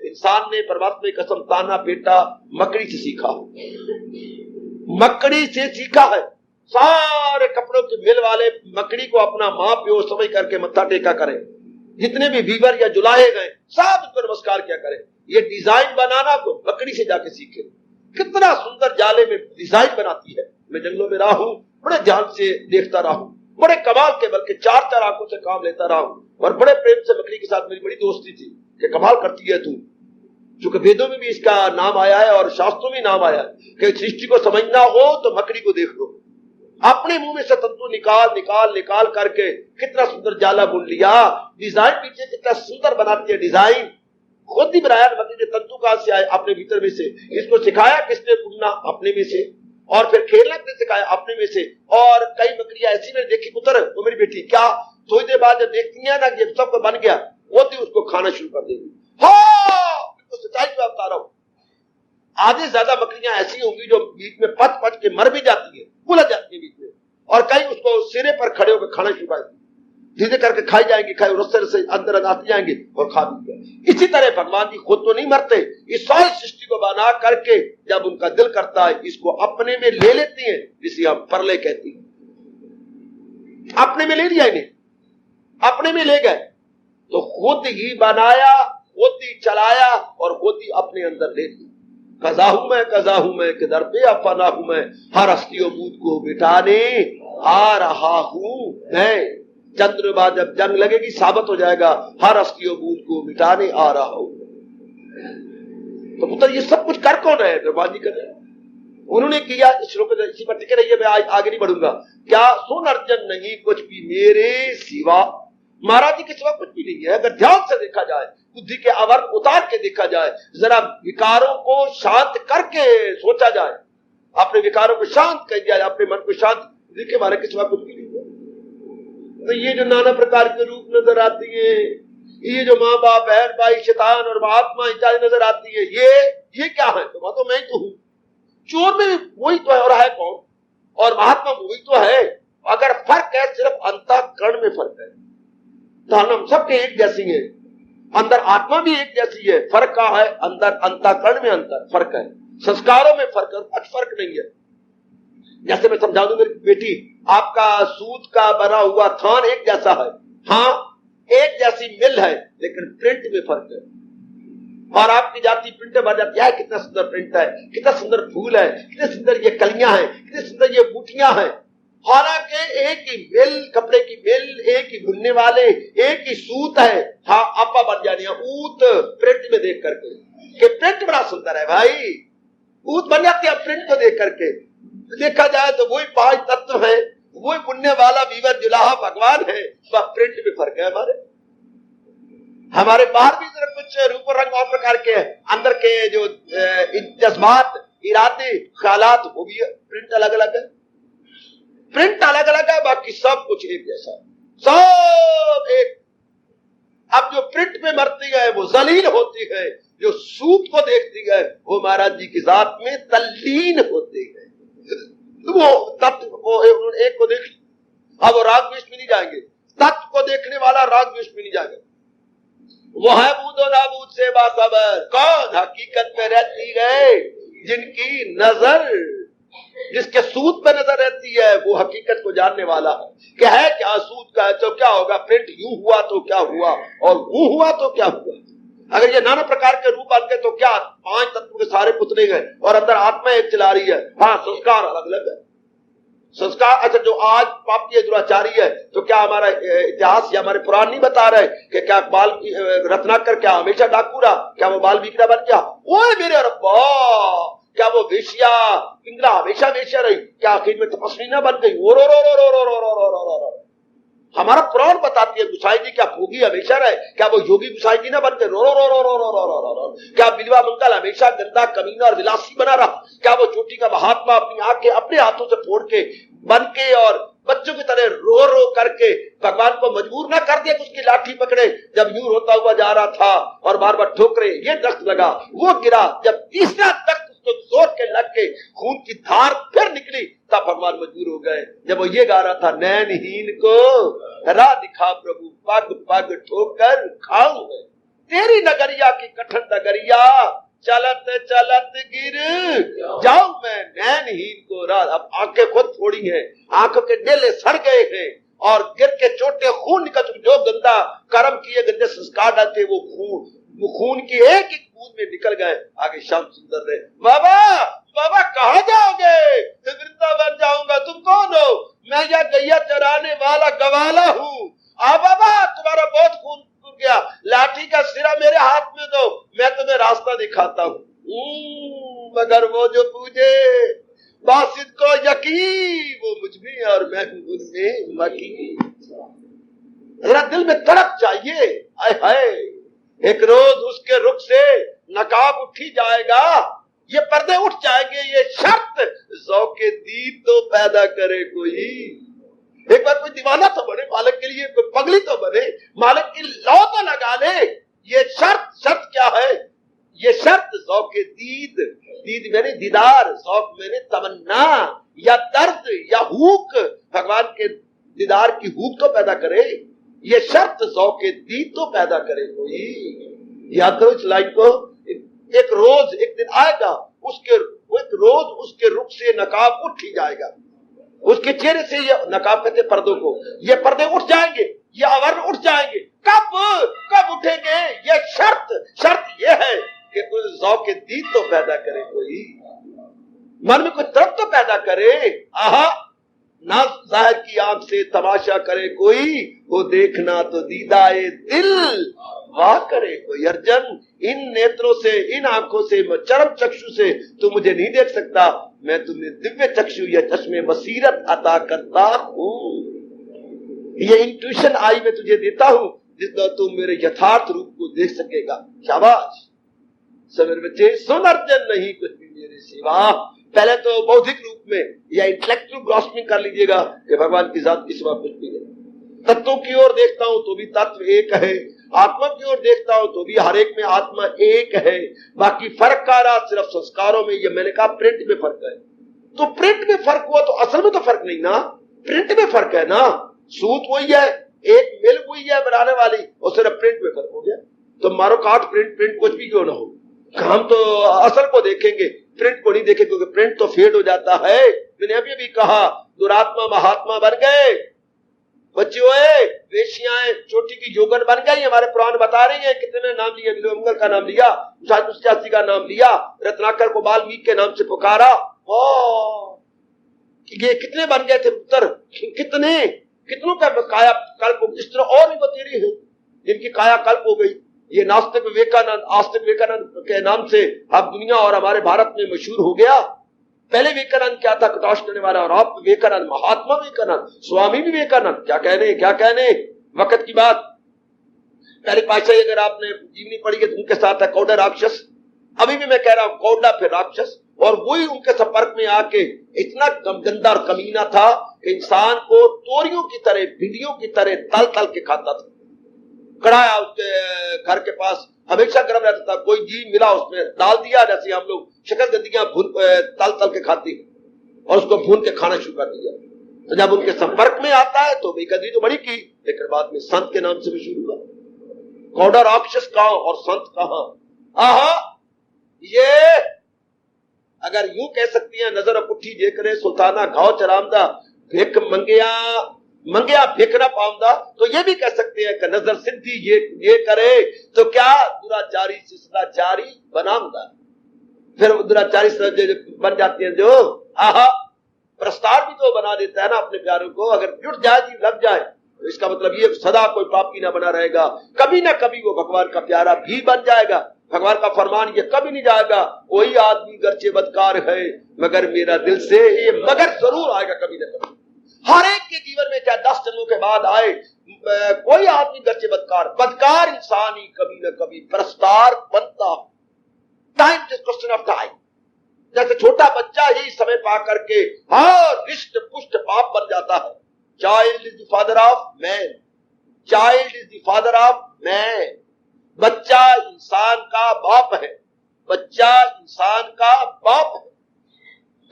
इंसान ने परमात्मा की कसम ताना बेटा मकड़ी से सीखा, मकड़ी से सीखा है। सारे कपड़ों के मिल वाले मकड़ी को अपना मां प्यो समझ करके मत्था टेका करें, जितने भी वीवर या जुलाहे गए सब उनको नमस्कार क्या करें। ये डिजाइन बनाना को मकड़ी से जाके सीखे, कितना सुंदर जाले में डिजाइन बनाती है। मैं जंगलों में रहा हूं, बड़े ध्यान से देखता रहा हूं, बड़े कमाल के, बल्कि 4 आंखों से काम लेता रहा हूं और बड़े प्रेम से मकड़ी के साथ मेरी बड़ी दोस्ती थी कि कमाल करती है तू। चूंकि वेदों में भी इसका नाम आया है और शास्त्रों में नाम आया है कि सृष्टि को समझना हो तो मकड़ी को देख लो। अपने मुंह में से तंतु निकाल करके कितना सुंदर जाला बुन लिया। डिजाइन पीछे कितना सुंदर बनाती है, डिजाइन खुद ही बनाया मकड़ी ने। तंतु कहां से आए? अपने भीतर में से। इसको सिखाया किसने? बुनना अपने में से, और फिर खेलना किसने सिखाया? अपने में से। और कई मकड़ियां ऐसी मैंने देखी, पुत्र वो मेरी बेटी, क्या थोड़ी देर बाद जब देखती है ना ये सब बन गया, वो थी उसको खाना शुरू कर देगी। हाँ, बिल्कुल सच्चाई की बात बता रहा हूं। आधे ज्यादा मकड़ियां ऐसी होंगी जो बीच में पच के मर भी जाती है, उलझ जाती है बीच में, और कई उसको सिरे पर खड़े होकर खाना शुरू कर देती। धीरे करके खाई जाएंगी, खाए रस्ते से अंदर आते जाएंगे और खा भी। इसी तरह भगवान जी खुद तो नहीं मरते, इस सारी सृष्टि को बना करके जब उनका दिल करता है इसको अपने में ले लेती है, जिसे हम परले कहती हैं। अपने में ले लिया इन्हें, अपने में ले गए, तो खुद ही बनाया, खुद ही चलाया और खुद ही अपने अंदर ले लिया। कजा हूं मैं किधर पे अपना हूं मैं, हर हस्तियों बूद को मिटाने आ रहा हूं मैं। चंद्रमा जब जंग लगेगी साबित हो जाएगा, हर हस्तियों बूद को मिटाने आ रहा हूं। तो पुत्र ये सब कुछ कर कौन है? भगवान जी कर रहे हैं। उन्होंने किया, इस श्लोक में इसी पर टिके रहिए, मैं आगे नहीं बढ़ूंगा। क्या सुन अर्जन नहीं कुछ भी मेरे सिवा, महाराज जी के सिवा कुछ भी नहीं है। अगर ध्यान से देखा जाए, बुद्धि के आवर्त उतार के देखा जाए, जरा विकारों को शांत करके सोचा जाए, अपने विकारों को शांत कर दिया जाए, अपने मन को शांत, देखिए हमारे के सिवा कुछ भी नहीं है। तो ये जो नाना प्रकार के रूप नजर आती है, ये जो माँ बाप बहन भाई शैतान और महात्मा इत्यादि नजर आती है, ये क्या है? तो मैं तो हूं। चोर में वही तो है और है कौन? और महात्मा वही तो है। अगर फर्क है सिर्फ अंतःकरण में फर्क है, तो हम सबके एक जैसी है, अंदर आत्मा भी एक जैसी है। फर्क क्या है? अंदर अंतःकरण में अंतर फर्क है, संस्कारों में फर्क है, कुछ फर्क नहीं है। जैसे मैं समझा दूं मेरी बेटी, आपका सूत का बना हुआ थान एक जैसा है, हाँ एक जैसी मिल है, लेकिन प्रिंट में फर्क है। और आपकी जाति प्रिंट बन जाती है, कितना सुंदर प्रिंट है, कितना सुंदर फूल है, कितने सुंदर ये कलियां हैं, कितने सुंदर ये बूटियां हैं। हालांकि एक ही मिल, कपड़े की मिल, एक ही बुनने वाले, एक ही सूत है। हाँ आपा बन जानी ऊत प्रिंट में देख करके, कि प्रिंट बड़ा सुंदर है भाई, ऊत बन जाती है प्रिंट को देख करके। देखा जाए तो वही 5 तत्व है, वही बुनने वाला वीवर जुलाहा भगवान है, वह प्रिंट में फर्क है। हमारे बाहर भी जरा कुछ रूप और रंग और प्रकार के हैं, अंदर के जो जज्बात, इरादे, ख्यालात, वो भी प्रिंट अलग अलग है। प्रिंट अलग अलग है, बाकी सब कुछ एक जैसा, सब एक। अब जो प्रिंट में मरती है वो जलील होती है, जो सूत को देखती है वो महाराज जी की जात में तल्लीन होती है। वो तत्व को एक को देख, अब वो राग द्वेष में नहीं जाएंगे, तत्व को देखने वाला राग द्वेष में नहीं जाएगा। वो है बूद और नाबूद से बाखबर, कौन हकीकत में रहती है, जिनकी नजर, जिसके सूत पे नजर रहती है वो हकीकत को जानने वाला है। क्या है क्या सूत का है तो क्या होगा, प्रिंट यूं हुआ तो क्या हुआ और वो हुआ तो क्या हुआ। अगर ये नाना प्रकार के रूप बन गए तो क्या 5 तत्व के सारे पुतले गए और अंदर आत्मा एक चला रही है। हाँ संस्कार अलग अलग है, संस्कार। अच्छा जो आज पापी दुराचारी है तो क्या हमारा इतिहास या हमारे पुराण नहीं बता रहे कि क्या बाल रत्नाकर क्या हमेशा डाकू रहा, क्या वो बाल बिकरा बन गया? ओए मेरे रब्बा, क्या वो वेश्या पिंगला हमेशा वेश्या रही? क्या आखिर में तपस्वी ना बन गई? ओ रो रो रो रो रो रो रो रो रो। हमारा पुराण बताती है गुसाई जी क्या भोगी हमेशा रहे? क्या वो योगी गुसाई जी ना बन गए? रो रो रो रो रो रो रो रो रो। क्या बिलवा मंगल हमेशा गंदा कमीना और विलासी बना रहा? क्या वो चोटी का महात्मा अपनी आंखें अपने हाथों से फोड़ के बन के और बच्चों की तरह रो रो करके भगवान को मजबूर ना कर दिया कि उसकी लाठी पकड़े? जब यूं रोता हुआ जा रहा था और बार बार ठोकरे, ये दस्त लगा, वो गिरा, जब तीसरा दस्त उसको जोर के लग के खून की धार फिर निकली, तब भगवान मजबूर हो गए। जब वो ये गा रहा था, नैनहीन को राह दिखा प्रभु, पग पग ठोकर खाऊं मैं, तेरी नगरिया की कठिन नगरिया, चलत चलत गिर जाऊं मैं नैनहीन को राह। अब आंखें खुद फोड़ी हैं, आंखों के डेले सड़ गए हैं और गिर के चोटे खून निकल, जो गंदा कर्म किए, गंदे संस्कार डालते, वो खून की एक एक बूंद में निकल गए। आगे श्याम सुंदर रहे, बाबा बाबा कहाँ जाओगे? वृंदावन जाऊंगा। तुम कौन हो? मैं यह गैया चराने वाला गवाला हूँ। आ बाबा तुम्हारा बहुत खून गया, लाठी का सिरा मेरे हाथ में दो, मैं तुम्हें रास्ता दिखाता हूँ। मगर वो जो पूजे बासित को यकीन, वो मुझ में और मैं उनमें मकी। जरा दिल में तड़प चाहिए, आए हाय एक रोज उसके रुख से नकाब उठी जाएगा, ये पर्दे उठ जाएंगे, ये शर्त ज़ौक़े दीद तो पैदा करे कोई। एक बार कोई दीवाना तो बने मालिक के लिए, कोई पगली तो बने, मालिक की लौ तो लगा ले। ये शर्त क्या है? ये शर्त ज़ौक़े दीद, दीद मैंने दीदार, ज़ौक़ मैंने तमन्ना या दर्द या हुक, भगवान के दीदार की हुक तो पैदा करे। ये शर्त ज़ौक़े दीद तो पैदा करे कोई। याद करो इस लाइन को। एक रोज एक दिन आएगा, एक रोज उसके रुख से नकाब उठ ही जाएगा, उसके चेहरे से ये नकाब कहते पर्दों को, ये पर्दे उठ जाएंगे, ये आवरण उठ जाएंगे। कब उठेंगे? ये शर्त ये है कि कोई ज़ौक़े दीद तो पैदा करे कोई, मन में कोई तरफ तो पैदा करे। आहा, ना जाहिर की आंख से तमाशा करे कोई, वो देखना तो दीदाए दिल वाह करे कोई। अर्जन, इन नेत्रों से, इन आंखों से, चरम चक्षु से तू मुझे नहीं देख सकता, मैं तुम्हें दिव्य चक्षु या चश्मे बसीरत अता करता हूं। ये इंट्यूशन आई मैं तुझे देता हूं जिसमें तू मेरे यथार्थ रूप को देख सकेगा। शाबाश सवेरे बच्चे, सुन अर्जन, नहीं कुछ भी मेरे सिवा। पहले तो बौद्धिक रूप में या इंटेलेक्चुअल ग्रॉस्पिंग कर लीजिएगा कि भगवान की जात की सिवा कुछ भी नहीं। तत्वों की ओर देखता हूं तो भी तत्व एक है, आत्मा की ओर देखता हूं तो भी हर एक में आत्मा एक है। बाकी फर्क आ रहा सिर्फ संस्कारों में। ये मैंने कहा प्रिंट में फर्क है, तो प्रिंट में फर्क हुआ तो असल में तो फर्क नहीं ना, प्रिंट में फर्क है ना। सूत वही है, एक मिल वही है बनाने वाली, और सिर्फ प्रिंट में फर्क हो गया। तो मारो काट प्रिंट कुछ भी क्यों ना हो, हम तो असल को देखेंगे, प्रिंट को नहीं देखेंगे, क्योंकि प्रिंट तो फेड हो जाता है। मैंने अभी भी कहा दुरात्मा महात्मा बन गए बच्चों, वेश्याएं चोटी की जोगन बन गई। हमारे पुराण बता रही है कितने नाम लिए, विलोमंगल का नाम लिया, शास्त्री का नाम लिया, रत्नाकर को वाल्मीकि के नाम से पुकारा। ये कितने बन गए थे पुत्र, कितनों का काया कल्प। इस तरह और भी बतेरी है जिनकी काया कल्प हो गई। ये नास्तिक विवेकानंद, आस्तिक विवेकानंद के नाम से अब दुनिया और हमारे भारत में मशहूर हो गया। पहले विवेकानंद क्या था, कटाक्ष करने वाला, और आप विवेकानंद, महात्मा विवेकानंद, स्वामी विवेकानंद, क्या कहने वक्त की बात। पहले पातशाही अगर आपने जीवनी पढ़ी है तो उनके साथ है कौड़ा राक्षस। अभी भी मैं कह रहा हूं कौड़ा फिर राक्षस, और वही उनके संपर्क में आके इतना गंदा और कमीना था कि इंसान को तोरियों की तरह, भिंडियों की तरह तल तल के खाता था। कढ़ाया उसके घर के पास हमेशा गर्म रहता था, कोई जी मिला उसमें डाल दिया, जैसे हम लोग शकरकंदियां तल तल के खाते और उसको भून के खाना शुरू कर दिया। तो जब उनके संपर्क में आता है तो बेकदरी तो बड़ी की, लेकिन बाद में संत के नाम से भी शुरू हुआ। कौड़ा राक्षस कहां और संत कहां। आहा, ये अगर यूं कह सकती है, नजर पुट्ठी जे करे सुल्ताना घाव चरामदा, भिक मंगिया भिक न पाऊंदा, तो ये भी कह सकते हैं कि नजर सिद्धि ये करे तो क्या दुराचारी से सदाचारी बनाऊंगा। फिर दुराचारी बन जाती है जो, आहा, प्रस्तार भी तो बना देता है ना अपने प्यारों को। अगर जुट जाए जी लग जाए तो इसका मतलब ये सदा कोई पापी ना बना रहेगा, कभी ना कभी वो भगवान का प्यारा भी बन जाएगा। भगवान का फरमान ये कभी नहीं जाएगा, कोई आदमी गर्चे बदकार है मगर मेरा दिल से, ये मगर जरूर आएगा कभी ना कभी। हर एक के जीवन में चाहे 10 जन्मों के बाद आए, कोई आदमी गर्चे बदकार इंसान ही कभी ना कभी प्रस्तार बनता। Time is question of time. जैसे छोटा बच्चा ही समय पा करके रिष्ट पुष्ट बाप बन जाता है। Child is the father of man, child is the father of man. बच्चा इंसान का बाप है, बच्चा इंसान का बाप है।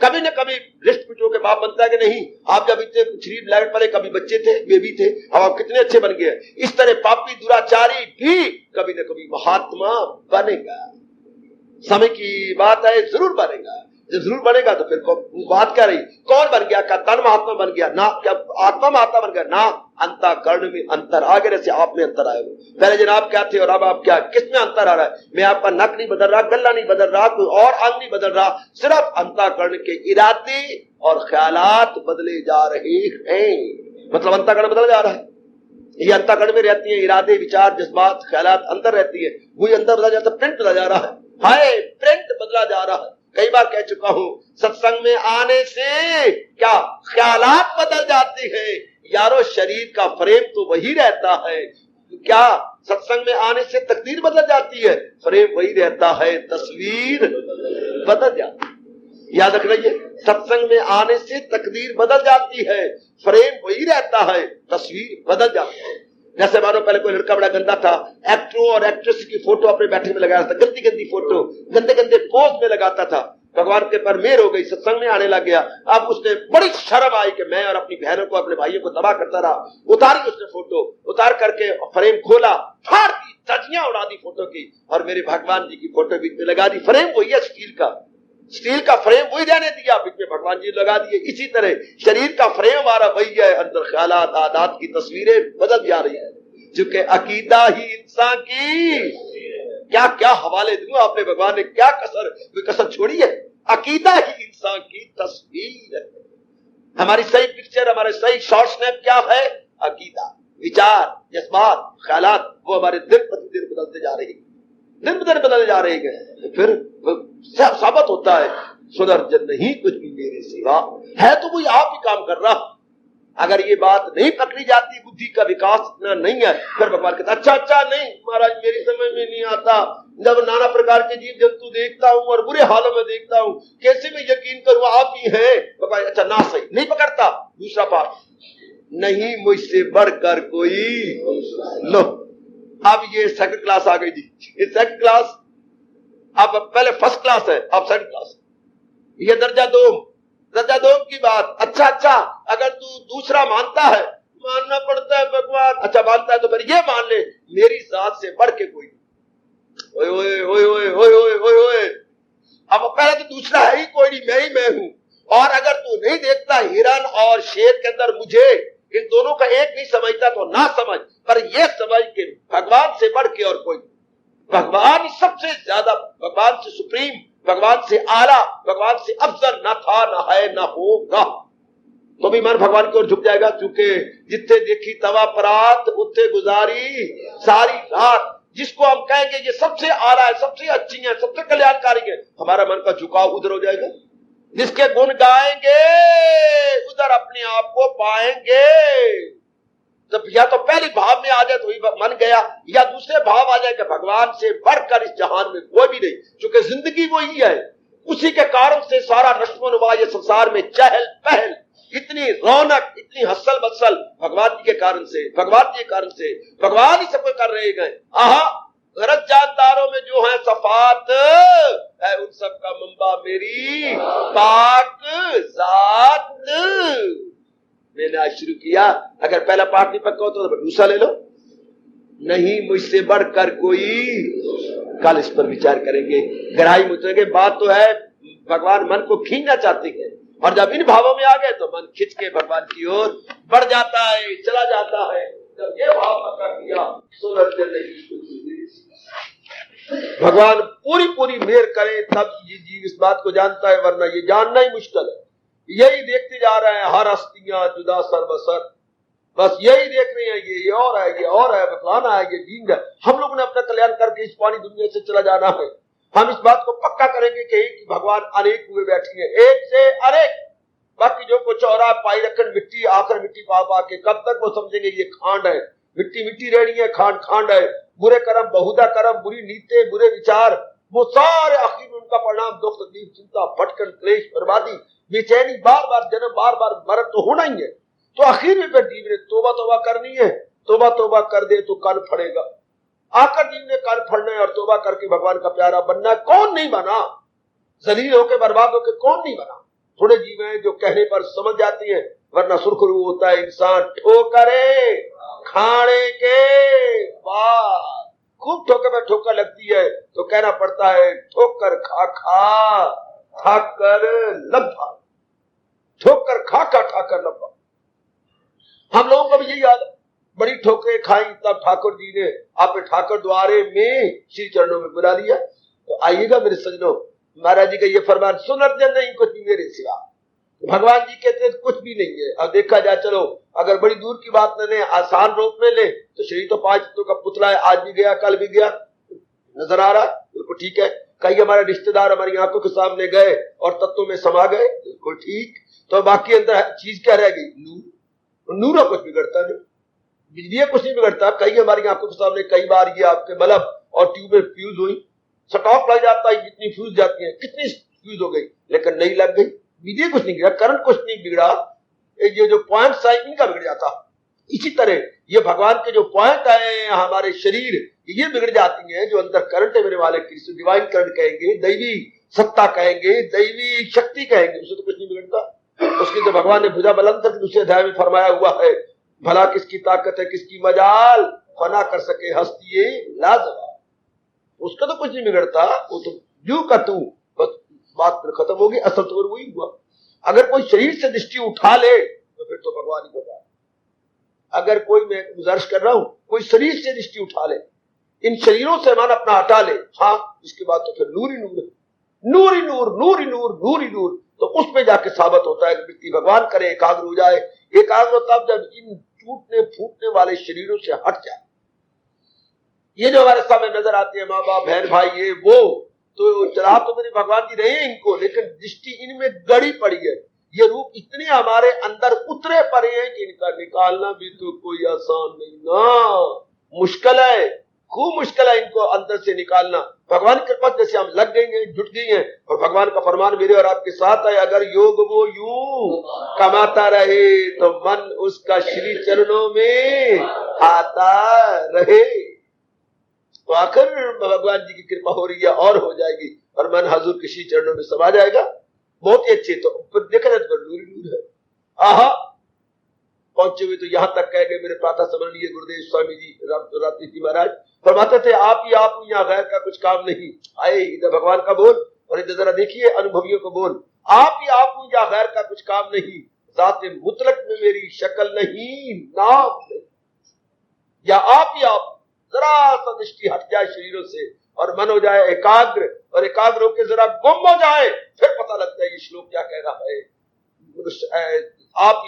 कभी न कभी रिष्ट पुष्टों के बाप बनता है कि नहीं। आप जब इतने शरीर लायक पड़े, कभी बच्चे थे, बेबी थे, अब आप कितने अच्छे बन गए। इस तरह पापी दुराचारी भी कभी न कभी महात्मा बनेगा। समय की बात है, जरूर बनेगा। जब जरूर बनेगा तो फिर बात क्या रही, कौन बन गया, क्या तन महात्मा बन गया ना, क्या आत्मा महात्मा बन गया ना। अंतःकरण में अंतर आ गया, जैसे आप में अंतर आए हो। पहले जनाब क्या थे और अब आप क्या, किसमें अंतर आ रहा है। मैं आपका नक नहीं बदल रहा, गला नहीं बदल रहा, कोई और अंग नहीं बदल रहा, सिर्फ अंतःकरण के इरादे और ख्यालात बदले जा रहे हैं। मतलब अंतःकरण बदल जा रहा है। ये अंतःकरण में रहती है, इरादे, विचार, जज्बात, ख्यालात अंदर रहती है, वही अंदर बदला जाता, प्रिंट बदला जा रहा है। हाय, प्रिंट बदला जा रहा है। कई बार कह चुका हूं, सत्संग में आने से क्या ख्यालात बदल जाते हैं यारो, शरीर का फ्रेम तो वही रहता है। क्या सत्संग में आने से तकदीर बदल जाती है, फ्रेम वही रहता है, तस्वीर बदल जाती है। याद रखना, ये सत्संग में आने से तकदीर बदल जाती है, फ्रेम वही रहता है, तस्वीर बदल जाती है। जैसे मानो पहले कोई लड़का बड़ा गंदा था, एक्टरों और एक्ट्रेस की फोटो अपने बैठक में लगाया था, गंदी गंदी फोटो, गंदे गंदे पोज में लगाता था। भगवान के पर मेहर हो गई, सत्संग में आने लग गया। अब उसने बड़ी शर्म आई कि मैं और अपनी बहनों को, अपने भाइयों को तबाह करता रहा। उतारी उसने फोटो, उतार करके फ्रेम खोला, फाड़ दी, धज्जियां उड़ा दी फोटो की, और मेरे भगवान जी की फोटो बीच में लगा दी। फ्रेम वही है स्टील का फ्रेम वही रहने दिया, बीच में भगवान जी लगा दिए। इसी तरह शरीर का फ्रेम हमारा वही है, अंदर ख्यालात आदात की तस्वीरें बदल जा रही है, चूंकि अकीदा ही इंसान की क्या क्या हवाले दूं। आपने भगवान ने क्या कसर छोड़ी है। अकीदा ही इंसान की तस्वीर है। हमारी सही पिक्चर, हमारे सही शॉर्ट स्नैप क्या है? अकीदा, विचार, जज्बात, ख्यालात, वो हमारे दिन प्रतिदिन बदलते जा रहे हैं, दिन ब दिन बदलते जा रहे हैं। फिर साबित होता है सुदर्शन नहीं कुछ भी मेरे सिवा, है तो कोई आप ही काम कर रहा। अगर ये बात नहीं पकड़ी जाती, बुद्धि का विकास इतना नहीं है, फिर भगवान कहता अच्छा नहीं महाराज मेरी समझ में नहीं आता, जब नाना प्रकार के जीव जंतु देखता हूँ और बुरे हालों में देखता हूँ, कैसे मैं यकीन करूँ आप ही हैं। भगवान अच्छा ना सही नहीं पकड़ता। दूसरा पाठ, नहीं मुझसे बढ़कर कोई। लो अब ये सेकंड क्लास आ गई जी, ये सेकंड क्लास, अब पहले फर्स्ट क्लास है, अब सेकंड क्लास, ये दर्जा दो की बात। अच्छा अगर तू दूसरा मानता है, मानना पड़ता है भगवान, अच्छा मानता है तो फिर ये मान ले मेरी जात से बढ़ के कोई। ओए ओए ओए ओए ओए ओए ओए ओए, अब पहले तो दूसरा है ही कोई नहीं, मैं हूं। और अगर तू नहीं देखता हिरन और शेर के अंदर मुझे, इन दोनों का एक नहीं समझता तो ना समझ, पर ये समझ के भगवान से बढ़ के और कोई, भगवान सबसे ज्यादा, भगवान से सुप्रीम, भगवान से आला, भगवान से अफजल ना था, ना है, ना होगा। तो भी मन भगवान की ओर झुक जाएगा, क्योंकि जिथे देखी तवा परात उथे गुजारी सारी रात। जिसको हम कहेंगे ये सबसे आला है, सबसे अच्छी है, सबसे कल्याणकारी है, हमारा मन का झुकाव उधर हो जाएगा। जिसके गुण गाएंगे उधर अपने आप को पाएंगे। तो या तो पहले भाव में आ जाए तो मन गया, या दूसरे भाव आ जाए कि भगवान से बढ़कर इस जहान में कोई भी नहीं, क्योंकि जिंदगी वो ही है। उसी के कारण से सारा नश्मोनुमा ये संसार में चहल पहल, इतनी रौनक, इतनी हसल बसल भगवान जी के कारण से, भगवान जी के कारण से, भगवान ही सबको कर रहे गए। आहा गरज जानदारों में जो है सफात है, उन सब का मंबा मेरी पाक जात। मैंने आज शुरू किया, अगर पहला पाठ नहीं पक्का हो तो दूसरा ले लो। नहीं मुझसे बढ़कर कोई, कल इस पर विचार करेंगे, गहराई में उतरेंगे। बात तो है भगवान मन को खींचना चाहते हैं, और जब इन भावों में आ गए तो मन खिंच के भगवान की ओर बढ़ जाता है, चला जाता है। जब ये भाव पक्का किया सुदर्शन नहीं, भगवान पूरी मेहर करे तब ये जीव इस बात को जानता है, वरना ये जानना ही मुश्किल है। यही देखते जा रहे हैं, हर हस्तियां जुदा सर्वसर, बस यही देख रहे हैं, ये और है, ये और है, फलाना है, ये ढींग है। हम लोगों ने अपना कल्याण करके इस पानी दुनिया से चला जाना है। हम इस बात को पक्का करेंगे कि भगवान अनेक हुए बैठे हैं, एक से अनेक। बाकी जो कुछ और पाई रखन मिट्टी, आकर मिट्टी पा के कब तक वो समझेंगे ये खांड है, मिट्टी रहनी है, खांड है। बुरे कर्म, बहुधा कर्म, बुरी नीति, बुरे विचार, वो सारे आखिर में उनका परिणाम दुख, तकलीफ, चिंता, भटकन, क्लेश, बर्बादी, बेचैनी, बार जन्म, बार मरण तो होना ही है। तो आखिर में फिर जीव ने तोबा करनी है, तोबा कर दे तो कान फड़ेगा। आकर जीव ने कान फड़ना है और तोबा करके भगवान का प्यारा बनना है। कौन नहीं बना, जलील होकर बर्बाद होकर कौन नहीं बना। थोड़े जीव हैं जो कहने पर समझ जाती हैं, वरना सुरखरू होता है इंसान ठोकरे खाने के बाद। खूब ठोकर में ठोकर लगती है तो कहना पड़ता है ठोकर खा कर लब्बा, ठोकर खा कर लब्बा। हम लोगों को भी यही याद है, बड़ी ठोकरें खाई तब ठाकुर जी ने आप ठाकुर द्वारे में श्री चरणों में बुला लिया। तो आइएगा मेरे सजनों, महाराज जी का ये फरमान, सुनर्जन नहीं कुछ भी मेरे सिवा। भगवान जी कहते कुछ भी नहीं है। अब देखा जाए, चलो अगर बड़ी दूर की बात न ले, आसान रूप में ले तो शरीर तो 5 तत्वों का पुतला है, आज भी गया कल भी गया, नजर आ रहा, बिल्कुल ठीक है। कई हमारे रिश्तेदार हमारी आंखों के सामने गए और तत्वों में समा गए, बिल्कुल ठीक। तो बाकी अंदर चीज क्या रह गई? नूर कुछ बिगड़ता नहीं, बिजली कुछ नहीं बिगड़ता। कई हमारी आंखों के सामने कई बार ये आपके बल्ब और ट्यूबें फ्यूज हुई, स्टॉक लग जाता है, जितनी फ्यूज जाती है, कितनी फ्यूज हो गई, लेकिन नहीं लग गई, बिजली कुछ नहीं गिरा, करंट कुछ नहीं बिगड़ा, ये जो पॉइंट साइकिल का बिगड़ जाता। इसी तरह ये भगवान के जो पॉइंट आए हमारे शरीर, ये बिगड़ जाती हैं। जो अंदर करंट है मेरे वाले कृष्ण, डिवाइन करंट कहेंगे, दैवी सत्ता कहेंगे, दैवी शक्ति कहेंगे, उसे तो कुछ नहीं बिगड़ता। उसकी तो भगवान ने भुजा बुलंद करके दूसरे अध्याय में फरमाया हुआ है, भला किसकी ताकत है, किसकी मजाल, फना कर सके हस्ती ये लाजवाब। उसका तो कुछ नहीं बिगड़ता, वो तो यूं का तू, बस बात खत्म होगी। असल तो वही हुआ, अगर कोई शरीर से दृष्टि उठा ले तो फिर तो भगवान ही होगा। अगर कोई, मैं गुजारिश कर रहा हूं, कोई शरीर से दृष्टि उठा ले, इन शरीरों से मन अपना हटा ले, हाँ, इसके बाद तो फिर नूर ही नूर है, नूर ही नूर, नूर ही नूर, नूर ही नूर। तो उसमें जाके साबित होता है कि व्यक्ति भगवान करे एकाग्र हो जाए। एकाग्र तब जब इन टूटने फूटने वाले शरीरों से हट जाए। ये जो हमारे सामने नजर आती है, माँ बाप, बहन भाई, ये वो, तो चला तो मेरे भगवान जी रहे इनको, लेकिन दृष्टि इनमें गड़ी पड़ी है। ये रूप इतने हमारे अंदर उतरे पड़े हैं कि इनका निकालना भी तो कोई आसान नहीं ना, मुश्किल है, खूब मुश्किल है इनको अंदर से निकालना। भगवान की कृपा जैसे हम लग गई हैं, जुट गई हैं, और भगवान का फरमान मेरे और आपके साथ है, अगर योग वो यूं कमाता रहे तो मन उसका श्री चरणों में आता रहे। तो आखिर भगवान जी की कृपा हो रही है और हो जाएगी, और मन हजूर के श्री चरणों में समा जाएगा। बहुत ही अच्छे। तो फिर देखा जाए तो नूर नूर है। आहा, पहुंचे हुए तो यहां तक कह गए मेरे प्रातः स्मरणीय गुरुदेव स्वामी जी रात्रि जी महाराज फरमाते थे, आप ही आप, यहाँ गैर का कुछ काम नहीं। आए इधर भगवान का बोल, और इधर जरा देखिए अनुभवियों को बोल, आप ही आप, यहाँ गैर का कुछ काम नहीं, जाते मुतलक में मेरी शक्ल नहीं, नाम नहीं। या आप ही आप, जरा सा दृष्टि हट जाए शरीरों से और मन हो जाए एकाग्र, और एकाग्र होकर जरा गुम हो जाए, फिर पता लगता है ये श्लोक क्या कह रहा है। आप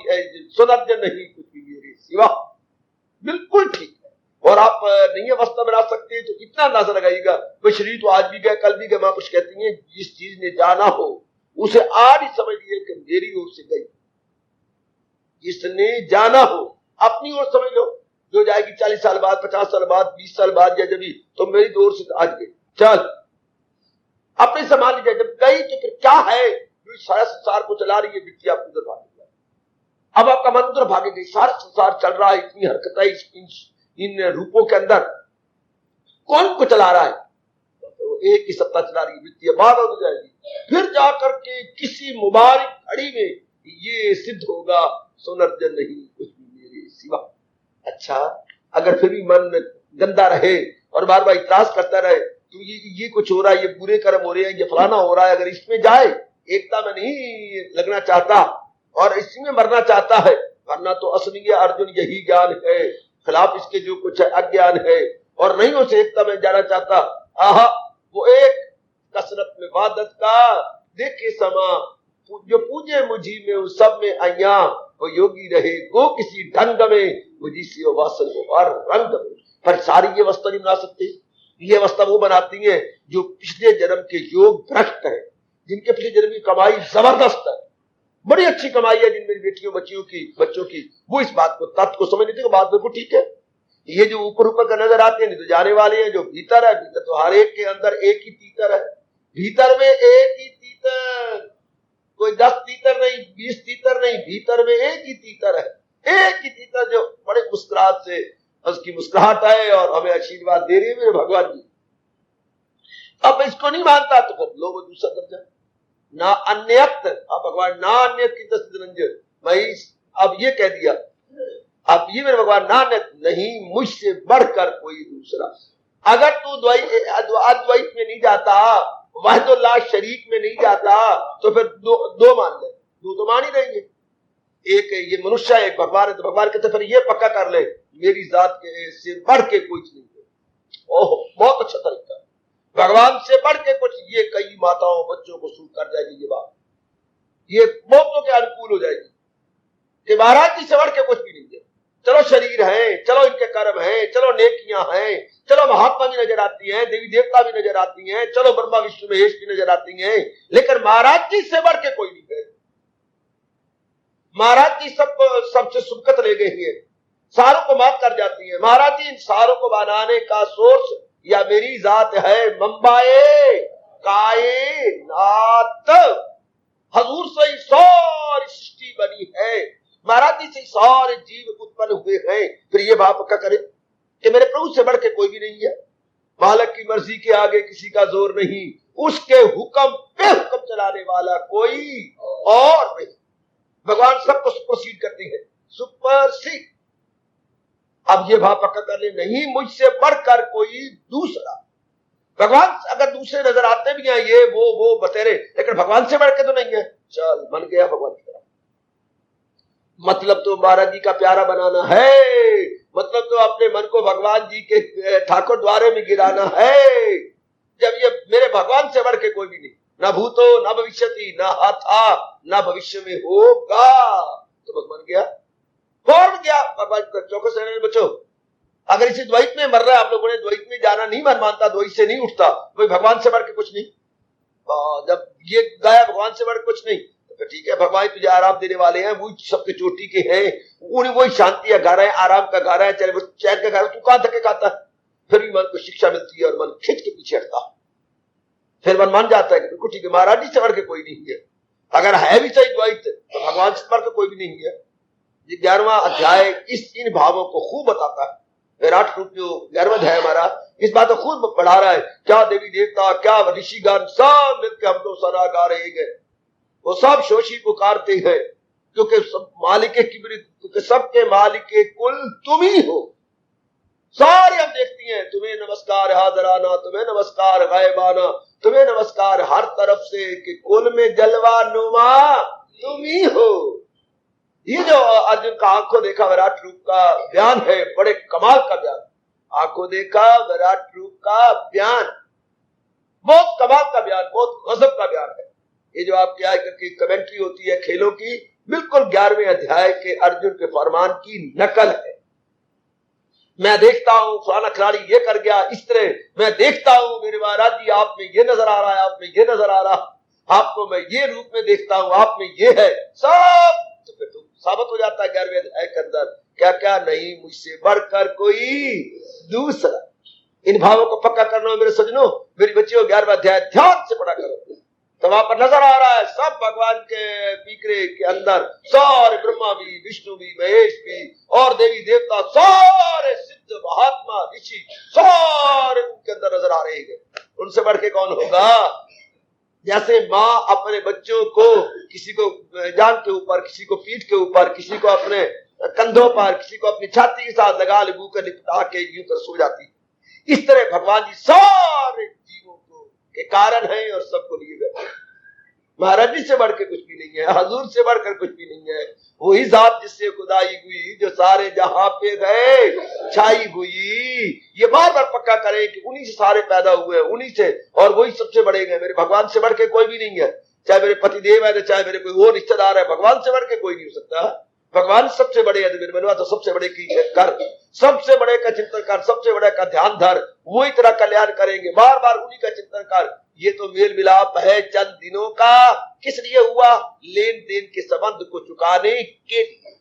सुनर्जन नहीं कुछ भी मेरे सिवा, बिल्कुल ठीक है। और आप नहीं अवस्था बना सकते तो इतना अंदाजा लगाइएगा, वो शरीर तो आज भी गए कल भी गए। मां कुछ कहती हैं, जिस चीज ने जाना हो उसे आज ही समझ लिए कि मेरी ओर से गई। जिसने जाना हो अपनी ओर समझ लो, जो जाएगी 40 साल बाद, 50 साल बाद, 20 साल बाद, या जब भी, तो मेरी ओर से आज गई, चल अपने संभाल लीजिए। जब गई तो फिर क्या है, जो सारा संसार को चला रही है, व्यक्ति आप उधर भागेगा। अब आपका मन उधर भागेगा, सारा संसार चल रहा है, इतनी हरकतें इन रूपों के अंदर, कौन को चला रहा है? तो एक ही सत्ता चला रही है, वित्तीय बात हो जाएगी। फिर जाकर के किसी मुबारक घड़ी में ये सिद्ध होगा, सुनर्जन नहीं कुछ भी मेरे सिवा। अच्छा, अगर फिर भी मन गंदा रहे और बार बार इतराज करता रहे, तो ये कुछ हो रहा है, ये बुरे कर्म हो रहे हैं, ये फलाना हो रहा है, अगर इसमें जाए, एकता में नहीं लगना चाहता और इसी में मरना चाहता है, वरना तो असली अर्जुन यही ज्ञान है, खिलाफ इसके जो कुछ है अज्ञान है, और नहीं उसे एकता में जाना चाहता। आहा, वो एक कसरत में वादत का देखे समा, जो पूजे मुझी में उस सब में अया, वो योगी रहे गो किसी ढंग में, मुझी सी वासन को हर रंग में। पर सारी ये अवस्था नहीं बना सकती। ये अवस्था वो बनाती है जो पिछले जन्म के योग भ्रष्ट है, जिनके पिछले जन्म की कमाई जबरदस्त है, बड़ी अच्छी कमाई है, जिन मेरी बेटियों बच्चों की, वो इस बात को तत्व को समझ लेते हैं, बात बिल्कुल ठीक है। ये जो ऊपर ऊपर का नजर आते हैं, नहीं तो जाने वाले हैं, जो भीतर है, भीतर तो हर एक के अंदर एक ही तीतर है, भीतर में एक ही तीतर, कोई 10 तीतर नहीं, 20 तीतर नहीं, भीतर में एक ही तीतर है, एक ही तीतर, जो बड़े मुस्कुराहट से उसकी मुस्कुराहट है और हमें आशीर्वाद दे रही है मेरे भगवान जी। अब इसको नहीं मानता तो फिर लोग दूसरा दर्जा ना अन्यत, आप भगवान ना अन्यत की तस्वीर, मैं अब ये कह दिया, अब ये मेरे भगवान ना अन्यत नहीं, मुझसे बढ़कर कोई दूसरा। अगर तू अद्वैत में नहीं जाता, वहदुल्लाह शरीक में नहीं जाता, तो फिर दो मान ले, दो तो मान ही रहेंगे, एक ये मनुष्य है, एक भगवान है, तो भगवान कहते फिर ये पक्का कर ले, मेरी जात के से बढ़ के कुछ नहीं है। ओह, बहुत अच्छा तरीका, भगवान से बढ़ के कुछ, ये कई माताओं बच्चों को सूट कर जाएगी ये बात, ये बहुतों के अनुकूल हो जाएगी कि महाराज जी से बढ़ के कुछ भी नहीं है। चलो शरीर है, चलो इनके कर्म है, चलो नेकियां हैं, चलो महात्मा भी नजर आती हैं, देवी देवता भी नजर आती हैं, चलो ब्रह्मा विष्णु महेश भी नजर आती हैं, लेकिन महाराज जी से बढ़ के कोई नहीं है। महाराज जी सबसे सुबकत ले गई है, सारों को माफ कर जाती है। महाराज जी इन सारों को बनाने का सोर्स या मेरी जात है, मंबाए काये नात, हजूर से ही सारी सृष्टि बनी है, महाराज जी से सारे जीव उत्पन्न हुए हैं। फिर ये बात पक्का करे कि मेरे प्रभु से बढ़ के कोई भी नहीं है। मालिक की मर्जी के आगे किसी का जोर नहीं, उसके हुक्म पे हुक्म चलाने वाला कोई और नहीं। भगवान सबको सुपरसीड करते हैं, सुपरसीड। अब ये भाव पक्का कर ले, नहीं मुझसे बढ़कर कोई दूसरा। भगवान अगर दूसरे नजर आते भी हैं, ये वो बतेरे, लेकिन भगवान से बढ़ के तो नहीं है। चल मन गया भगवान की तरफ। मतलब तो महाराज जी का प्यारा बनाना है, मतलब तो अपने मन को भगवान जी के ठाकुर द्वारे में गिराना है। जब ये मेरे भगवान से बढ़ के कोई भी नहीं, ना भूतो ना भविष्यति, ना था ना भविष्य में होगा, तो बस बन गया, फौरन गया भगवान का चौकस रहने बच्चों। अगर इसी द्वैत में मर रहा है, आप लोगों ने द्वैत में जाना नहीं मन मानता, द्वैत से नहीं उठता, कोई भगवान से बढ़ के कुछ नहीं। जब ये गाया भगवान से बढ़ कुछ नहीं, तो ठीक है, भगवान तुझे आराम देने वाले हैं, वो सबके चोटी के हैं, उन्हें वही शांति का गा रहे हैं, आराम का गा रहे हैं, चाहे वो चैन का गा रहा है, तू कहां धक्के खाता है? फिर भी मन को शिक्षा मिलती है और मन खिंच के पीछे हटता, फिर मन मान जाता है कि बिल्कुल ठीक है, महाराज जी से बढ़ के कोई नहीं है। अगर है भी सही द्वैत तो भगवान से बढ़ के कोई भी नहीं है। ये 11वां अध्याय इन भावों को खूब बताता है। विराट रूप जो 11वां अध्याय हमारा इस बात को खूब बढ़ा रहा है। क्या देवी देवता, क्या ऋषिगण सब मिलकर हम लोग सना गा रहे हैं, वो सब शोषी पुकारते हैं, क्योंकि सब मालिक क्योंकि सबके मालिक कुल तुम ही हो। सारे हम देखती हैं, तुम्हें नमस्कार हाजराना, तुम्हें नमस्कार गायबाना, तुम्हें नमस्कार हर तरफ से, कि कुल में जलवा नुमा तुम ही हो। ये जो अर्जुन का आंखों देखा विराट रूप का बयान है, बड़े कमाल का बयान। आंखों देखा विराट रूप का बयान, बहुत कमाल का बयान, बहुत गजब का बयान है। ये जो आपकी आय करके कमेंट्री होती है खेलों की, बिल्कुल 11वें अध्याय के अर्जुन के फरमान की नकल है। मैं देखता हूं फलाना खिलाड़ी ये कर गया, इस तरह मैं देखता हूं मेरे महाराज जी आप में ये नजर आ रहा है, आप में ये नजर आ रहा, आपको मैं ये रूप में देखता हूं, आप में ये है, सब तो फिर तो साबित हो जाता है 11वें अध्याय के अंदर क्या क्या नहीं मुझसे बढ़कर कोई दूसरा। इन भावों को पक्का करना मेरे सजनों, मेरी बच्चियों, 11वां अध्याय ध्यान से पढ़ा करो, तो वहां पर नजर आ रहा है सब भगवान के पीकरे के अंदर सारे ब्रह्मा भी, विष्णु भी, महेश भी और देवी देवता, सारे सिद्ध महात्मा ऋषि सारे उनके अंदर नजर आ रहे हैं। उनसे बढ़ के कौन होगा? जैसे माँ अपने बच्चों को, किसी को जांघ के ऊपर, किसी को पीठ के ऊपर, किसी को अपने कंधों पर, किसी को अपनी छाती के साथ लगा लगू कर लिपटा के यूं कर सो जाती, इस तरह भगवान जी सारे जीवों को के कारण है और सबको लिए बैठे। महाराज जी से बढ़ के कुछ भी नहीं है, हजूर से बढ़कर कुछ भी नहीं है। वही जात जिससे खुदाई हुई, जो सारे जहां पे गए छाई हुई। ये बार बार पक्का करें कि उन्हीं से सारे पैदा हुए, उन्हीं से, और वही सबसे बड़े हैं। मेरे भगवान से बढ़ के कोई भी नहीं है, चाहे मेरे पति देव है, चाहे मेरे कोई और रिश्तेदार है, भगवान से बढ़ के कोई नहीं हो सकता। भगवान सबसे बड़े है, मेरे मनवा तो सबसे बड़े की कर, सबसे बड़े का चिंतन कर, सबसे बड़े का ध्यान धर, वही तेरा कल्याण करेंगे। बार बार उन्हीं का चिंतन कर। ये तो मेल मिलाप है चंद दिनों का, किस लिए हुआ? लेन देन के संबंध को चुकाने के लिए,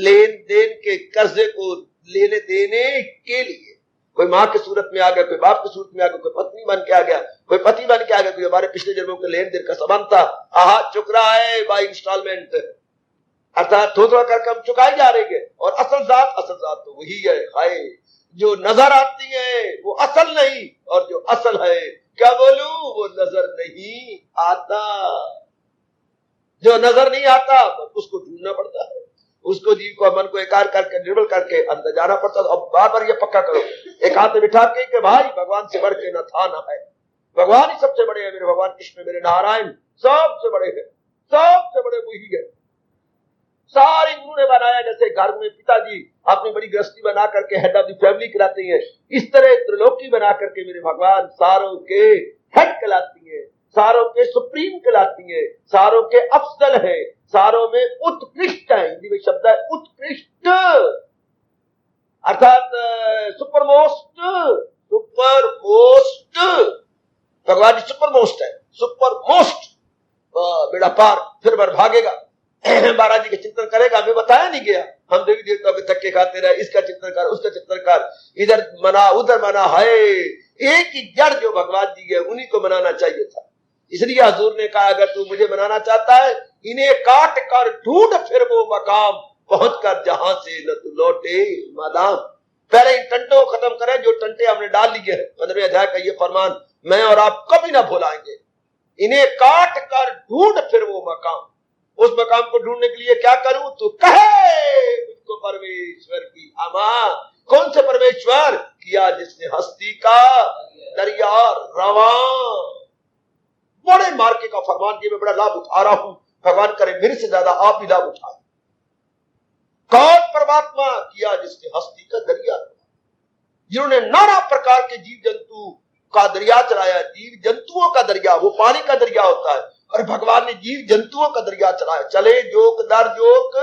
लेन देन के कर्जे को लेने देने के लिए। कोई माँ की सूरत में आ गया, कोई बाप की सूरत में आ गया, कोई पत्नी बन के आ गया, कोई पति बन के आ गया, कोई हमारे पिछले जन्मों के लेन देन का संबंध था, आहा चुक रहा है बाई इंस्टॉलमेंट, अर्थात थोड़ा करके हम चुकाए जा रहे हैं। और असल जात तो वही है, हाय जो नजर आती है वो असल नहीं, और जो असल है क्या बोलूं वो नजर नहीं आता। जो नजर नहीं आता उसको ढूंढना पड़ता है, उसको जीव को मन को एकार करके निर्बल करके अंदर जाना पड़ता है। अब बार बार ये पक्का करो एक हाथ में बिठा के कि भाई भगवान से बढ़ के न था न है, भगवान ही सबसे बड़े हैं। मेरे भगवान कृष्ण, मेरे नारायण सबसे बड़े हैं, सबसे बड़े वही है। सारे गुरु ने बनाया, जैसे घर में पिताजी अपनी बड़ी गृहस्थी बना करके हेड ऑफ द फैमिली कहलाते हैं, इस तरह त्रिलोकी बना करके मेरे भगवान सारों के हेड कहलाती है, सारों के सुप्रीम कहलाती है, सारों के अफजल है, सारों में उत्कृष्ट है। हिंदी में शब्द है उत्कृष्ट, अर्थात सुपर मोस्ट, सुपर मोस्ट। भगवान जी सुपर मोस्ट है, सुपर मोस्ट। बेड़ा पार फिर बार भागेगा, महाराज जी का चिंतन करेगा। हमें बताया नहीं गया, हम देवी देवताओं के धक्के खाते रहे, इसका चिंतन कर, उसका चिंतन कर, इधर मना उधर मना है। एक ही जड़ जो भगवान जी है उन्हीं को मनाना चाहिए था। इसलिए हजूर ने कहा अगर तू मुझे मनाना चाहता है, इन्हें काट कर ढूंढ फिर वो मकाम पहुंच कर जहां से न तू लौटे मादाम। पहले इन टंटों को खत्म करें जो टंटे हमने डाल लिए हैं। 15वें अध्याय का ये फरमान मैं और आप कभी ना भुलाएंगे। इन्हें काट कर ढूंढ फिर वो मकाम। उस मकाम को ढूंढने के लिए क्या करूं? तो कहे मुझको परमेश्वर की अमा। कौन से परमेश्वर? किया जिसने हस्ती का दरिया रवा। बड़े मार्के का फरमान ये मैं बड़ा लाभ उठा रहा हूं। भगवान करे मेरे से ज्यादा आप भी लाभ उठाए। कौन परमात्मा? किया जिसने हस्ती का दरिया, जिन्होंने नाना प्रकार के जीव जंतु का दरिया चलाया। जीव जंतुओं का दरिया, वो पानी का दरिया होता है, और भगवान ने जीव जंतुओं का दरिया चलाया। चले जोक दर जोक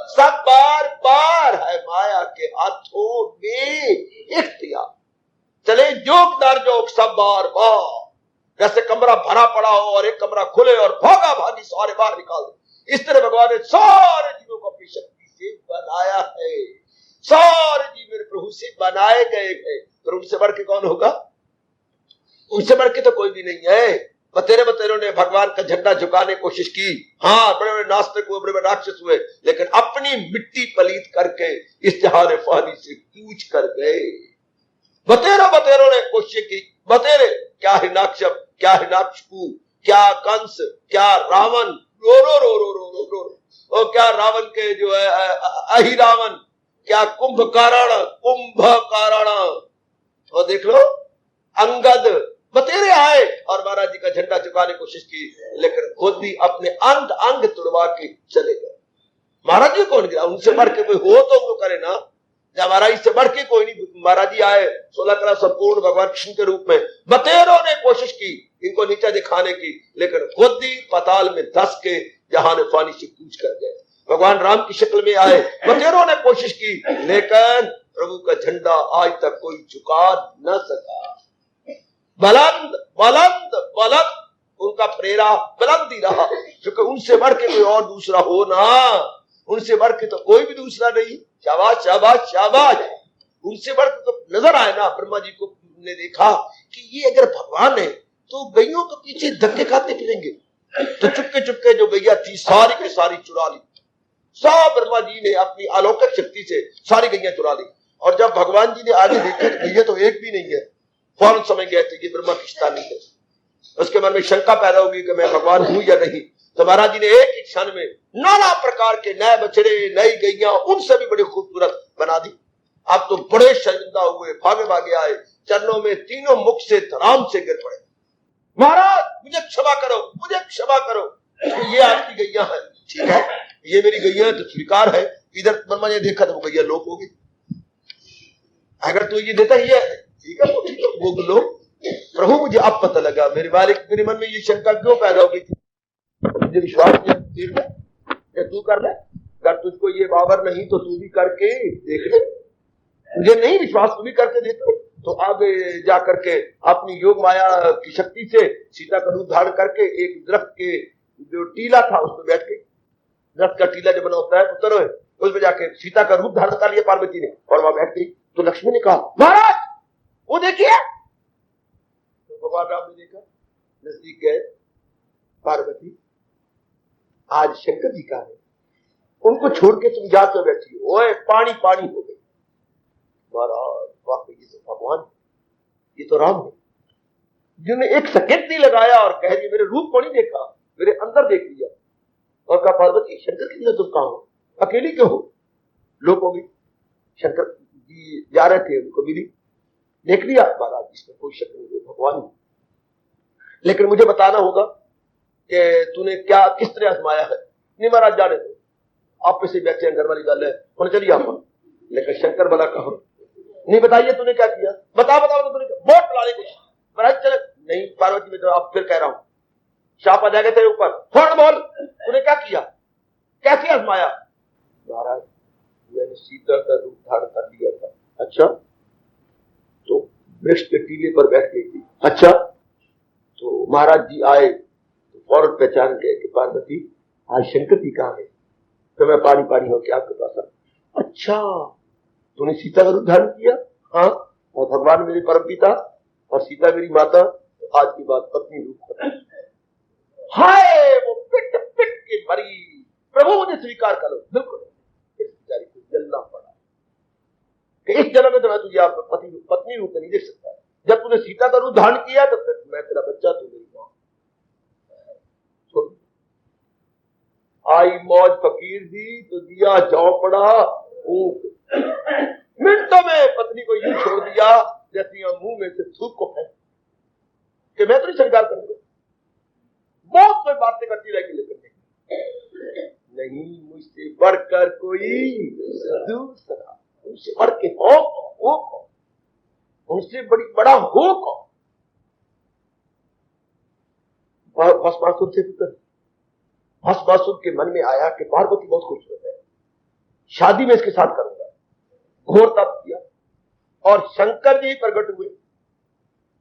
सब बार बार है माया के हाथों में इख्तियार। चले जोक दर जोक सब बार बार, जैसे कमरा भरा पड़ा हो और एक कमरा खुले और भागा भागी सारे बाहर निकाल दे। इस तरह भगवान ने सारे जीवों को अपनी शक्ति से बनाया है। सारे जीव मेरे प्रभु से बनाए गए हैं, पर उनसे बढ़ के कौन होगा? उनसे बढ़ के तो कोई भी नहीं है। बतेरों ने भगवान का झंडा झुकाने की कोशिश की। हाँ, बड़े बड़े नास्तिक हुए, बड़े बड़े राक्षस हुए, लेकिन अपनी मिट्टी पलीत करके इस जहान फानी से कूच कर गए। बतेरों ने कोशिश की। बतेरे क्या हिरणाक्षप, क्या हिरणाक्षपु, क्या कंस, क्या रावण, रो और क्या रावण के जो है अहिरावण, क्या कुंभकर्ण, और देख लो अंगद, बतेरे आए और महाराज जी का झंडा चुकाने की कोशिश की, लेकिन खुद भी अपने अंग तुड़वा के चले गए। महाराज जी कौन गया? उनसे बढ़ के कोई हो तो वो करे ना। जब महाराज जी से बढ़ के कोई नहीं। महाराज जी आए 16 कला संपूर्ण भगवान कृष्ण के रूप में। बतेरों ने कोशिश की इनको नीचा दिखाने की, लेकिन खुद ही पाताल में धस के जहान फानी से कूच कर गए। भगवान राम की शक्ल में आए। बतेरों ने कोशिश की, लेकिन प्रभु का झंडा आज तक कोई झुका न सका। बुलंद बुलंद बुलंद उनका प्रेरा बुलंद ही रहा, क्योंकि उनसे बढ़ के कोई और दूसरा हो ना। उनसे बढ़ के तो कोई भी दूसरा नहीं। शाबाश शाबाश शाबाश। उनसे बढ़ के तो नजर आए ना। ब्रह्मा जी को ने देखा कि ये अगर भगवान है तो गैयों के पीछे धक्के खाते फिरेंगे, तो चुपके जो गैया थी सारी की सारी चुरा ली। सब ब्रह्मा जी ने अपनी अलौकिक शक्ति से सारी गैया चुरा ली। और जब भगवान जी ने आगे देखे तो गैया तो एक भी नहीं है। फौरन समझ गए थे कि ब्रह्मा किस्ता नहीं है। उसके मन में शंका पैदा होगी कि मैं भगवान हूं या नहीं। तो महाराज जी ने एक ही क्षण में नाना प्रकार के नए बछड़े, नई गैया, उनसे भी बड़ी खूबसूरत बना दी। अब तो बड़े शर्मिंदा हुए, भागे भागे आए, चरणों में तीनों मुख से धड़ाम से गिर पड़े। महाराज मुझे क्षमा करो, मुझे क्षमा करो, ये आपकी गैया है। ठीक है, ये मेरी गैया है तो स्वीकार है। इधर ब्रह्मा ने देखा तो वो गैया लोप हो गई। अगर तू ये देता ही है ठीक है, तो वो लोग प्रभु मुझे अब पता लगा, मेरे मेरे मन में ये शंका क्यों पैदा हो गई थी। मुझे विश्वास नहीं, तू कर ले। अगर तुझको ये बावर नहीं तो तू भी करके देख ले। मुझे नहीं विश्वास, तू भी करके देख ले। तो आगे जाकर के अपनी योग माया की शक्ति से सीता का रूप धारण करके एक दरख्त के जो टीला था उसमें बैठ गई। दरख्त का टीला जो बना होता है पुत्र, उसमें जाके सीता का रूप धारण कर लिया पार्वती ने और वहां बैठ गई। तो लक्ष्मी ने कहा महाराज वो देखिए। तो भगवान राम ने देखा, नजदीक गए। पार्वती आज शंकर जी का है, उनको छोड़ के तुम जा कर बैठी हो। ओए पानी पानी हो गई। महाराज वाकई ये तो भगवान, ये तो राम है, जिन्होंने एक सेकंड नहीं लगाया और कह दिया मेरे रूप को नहीं देखा, मेरे अंदर देख लिया। और कहा पार्वती शंकर की तुम कहां हो, अकेली क्यों हो? लोग हो गई। शंकर जी जा रहे थे, उनको मिली, देख लिया महाराज इसमें कोई शक नहीं, भगवान। लेकिन मुझे बताना होगा कि तूने क्या किस तरह आजमाया है। नहीं महाराज जाने दो, आप से बैठे घर वाली गल है, उन्हें चलिए आप। लेकिन शंकर भला कहो नहीं, बताइए तूने क्या किया, बता तो तूने वोट लाने को महाराज चले नहीं। पार्वती में तो आप फिर कह रहा हूं, शाप आ जाएगा तेरे ऊपर, फौरन बोल तूने क्या किया, कैसे आजमाया? महाराज मैंने सीता का रूप धारण कर लिया था। अच्छा, तो वृक्ष के टीले पर बैठ गई थी। अच्छा, तो महाराज जी आए तो फौरन पहचान गए कि पार्वती आज शंकर जी कहाँ है। तो मैं पानी पानी होकर आपके पास आ। अच्छा, तूने सीता का रूप धारण किया? हाँ, और भगवान मेरे परम पिता और सीता मेरी माता, तो आज की बात पत्नी रूप। हाय वो पिट पिट के मरी, प्रभु मुझे स्वीकार करो। बिल्कुल, इस बेचारी को जलना पड़ा। कि इस जन्म में तो मैं तुझे आपका पत्नी रूप में नहीं देख सकता, जब तूने सीता का रूप धारण किया तो फिर मैं तेरा बच्चा, तू मेरी मां। आई मौज फकीर दी तो दिया जाओ पड़ा ऊख। मिनटों में पत्नी को यूं छोड़ दिया जैसे मुंह में से थूक को फेंक कि मैं तो नहीं स्वीकार करूंगा। बहुत कोई बातें करती रहेगी लेकिन नहीं, मुझसे बढ़कर कोई दूसरा, उनसे बढ़ के हो कौन, उनसे बड़ा हो कौन। भस्मासुर से पुत्र, भस्मासुर के मन में आया कि पार्वती बहुत खूबसूरत है, शादी में इसके साथ करूंगा। घोर तप किया और शंकर जी प्रकट हुए।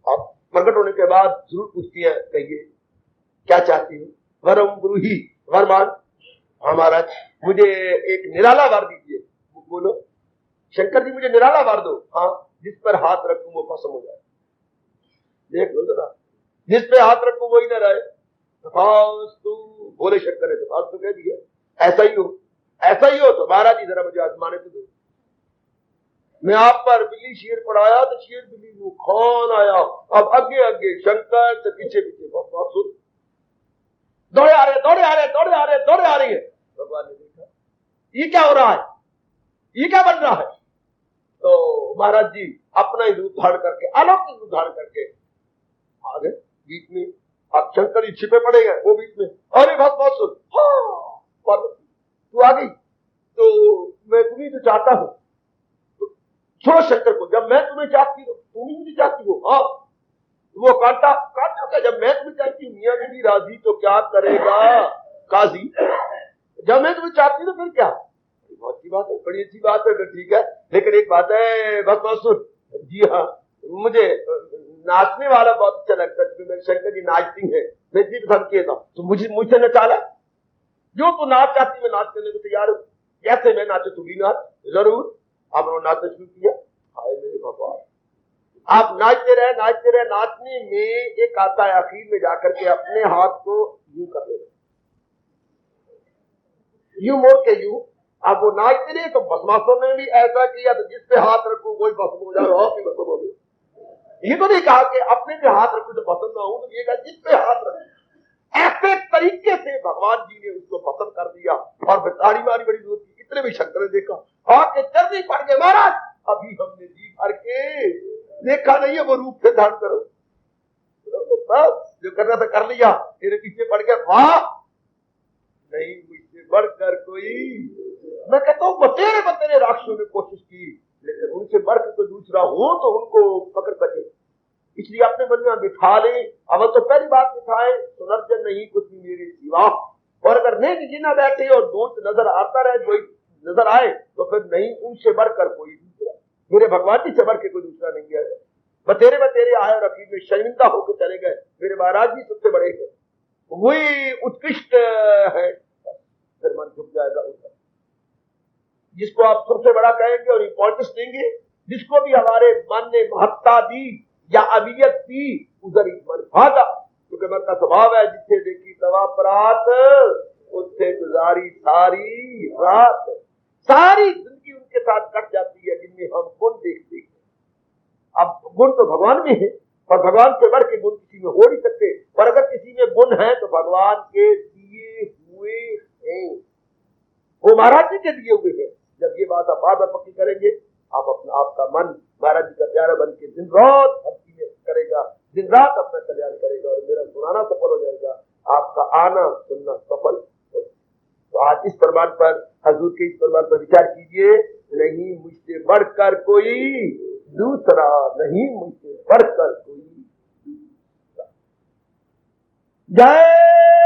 अब प्रकट होने के बाद जरूर पूछती है, कहिए क्या चाहती हूँ? वरम ब्रूहि, वर मांग। हाँ महाराज, मुझे एक निराला वर दीजिए। बोलो। शंकर जी मुझे निराला वर दो। हाँ, जिस पर हाथ रखूं वो भस्म हो जाए। देख लो जरा, जिस पे हाथ रखूं वही न रहे। तथास्तु, बोले शंकर ने तथास्तु कह दिया। ऐसा ही हो, ऐसा ही हो तो महाराज जी जरा मुझे आजमाने तो दो। मैं आप पर बिल्ली शेर पढ़ाया तो शेर बिल्ली वो कौन आया। अब आगे आगे शंकर तो पीछे पीछे भस्मासुर। दौड़े आ रहे, दौड़े आ रहे, दौड़े आ रहे, दौड़े आ रही है। भगवान ने देखा ये क्या हो रहा है, ये क्या बन रहा है। तो महाराज जी अपना ही रूप धारण करके, अलौकिक रूप धारण करके आ गए बीच में। अब शंकर जी छिपे पड़े गए वो बीच में। अरे भस्मासुर, तू आ गई तो मैं तुम्हें तो चाहता हूं। छोड़ो शंकर को, जब मैं तुम्हें चाहती हूँ तुम ही मुझे चाहती हो। हाँ, वो कांटा क्या, जब मैं तुम्हें चाहती हूँ मियां बीवी राजी तो क्या करेगा काजी। जब मैं तुम्हें चाहती हूँ तो फिर क्या। बहुत अच्छी बात है, बड़ी अच्छी बात है, तो ठीक है। लेकिन एक बात है भस्मासुर जी, हाँ मुझे नाचने वाला बहुत अच्छा लगता है, क्योंकि मेरे शंकर जी नाचती है, मैं इसी पसंद किया था। तो मुझसे नचा ला, जो तू नाच चाहती मैं नाच करने को तैयार हूँ। कैसे मैं नाचे तू भी नाच, जरूर। अब उन्होंने नाचना शुरू किया। हाय मेरे भगवान, आप नाचते रहे नाचते रहे। नाचने में एक आता है आखिर में जाकर के अपने हाथ को यूं कर ले, यूं मोड़ के यूं। अब वो नाचते रहे तो भस्मासुर ने भी ऐसा किया, तो जिस पे हाथ रखो वही भस्म हो जाए। भस्म हो गया। ये तो नहीं कहा कि अपने पे हाथ रखो तो भस्म ना हो, तो ये कहा जिस पे हाथ रखो। ऐसे तरीके से भगवान जी ने उसको भस्म कर दिया। और ताड़ी मारी बड़ी जोर की। इतने भी शंकर ने देखा, आके चर्नी पड़ गए। महाराज अभी हमने जी भर के देखा नहीं है, वो रूप से धारण करो। जो करना था कर लिया, तेरे पीछे पड़ गया। वाह, नहीं मुझसे बढ़कर कोई। मैं कहता हूँ बतेरे राक्षसों ने कोशिश की, लेकिन उनसे बढ़कर कोई दूसरा हो तो उनको पकड़ सके, इसलिए अपने मन में बिठा ले। अब तो पहली बात बिठाए, सुनर्जन नहीं कुछ भी मेरे सिवा। और अगर नहीं जीना बैठे और दोस्त नजर आता रहे, कोई नजर आए तो फिर नहीं, उनसे बढ़कर कोई दूसरा, मेरे भगवान जी से बढ़ के कोई दूसरा नहीं है। बतेरे आए और अखीर में शर्मिंदा होकर चले गए। मेरे महाराज जी सबसे बड़े हैं, वही उत्कृष्ट है। फिर मन झुक जाएगा उधर। जिसको आप सबसे बड़ा कहेंगे और इंपॉर्टेंस देंगे, जिसको भी हमारे मन ने महत्ता दी या अभियत दी, उधर ही मन भागा। क्योंकि मन का स्वभाव है, जिससे देखी तवा परात, उससे गुजारी सारी रात। सारी जिंदगी उनके साथ कट जाती है जिनमें हम गुण देखते हैं। अब गुण तो भगवान में है, पर भगवान से बढ़ के गुण किसी में हो नहीं सकते। पर अगर किसी में गुण है तो भगवान के दिए हुए हैं, वो महाराज जी के दिए हुए हैं। जब ये बात आप बार बार पक्की करेंगे, आप अपना आपका मन महाराज जी का प्यारा बन के दिन रात भक्ति में करेगा, दिन रात अपना कल्याण करेगा और मेरा सुनाना सफल हो जाएगा, आपका आना सुनना सफल हो। तो आज इस प्रमाण पर, हजूर के इस प्रमाण पर विचार कीजिए। नहीं मुझसे बढ़कर कोई दूसरा, नहीं मुझसे बढ़कर कोई दूसरा। जय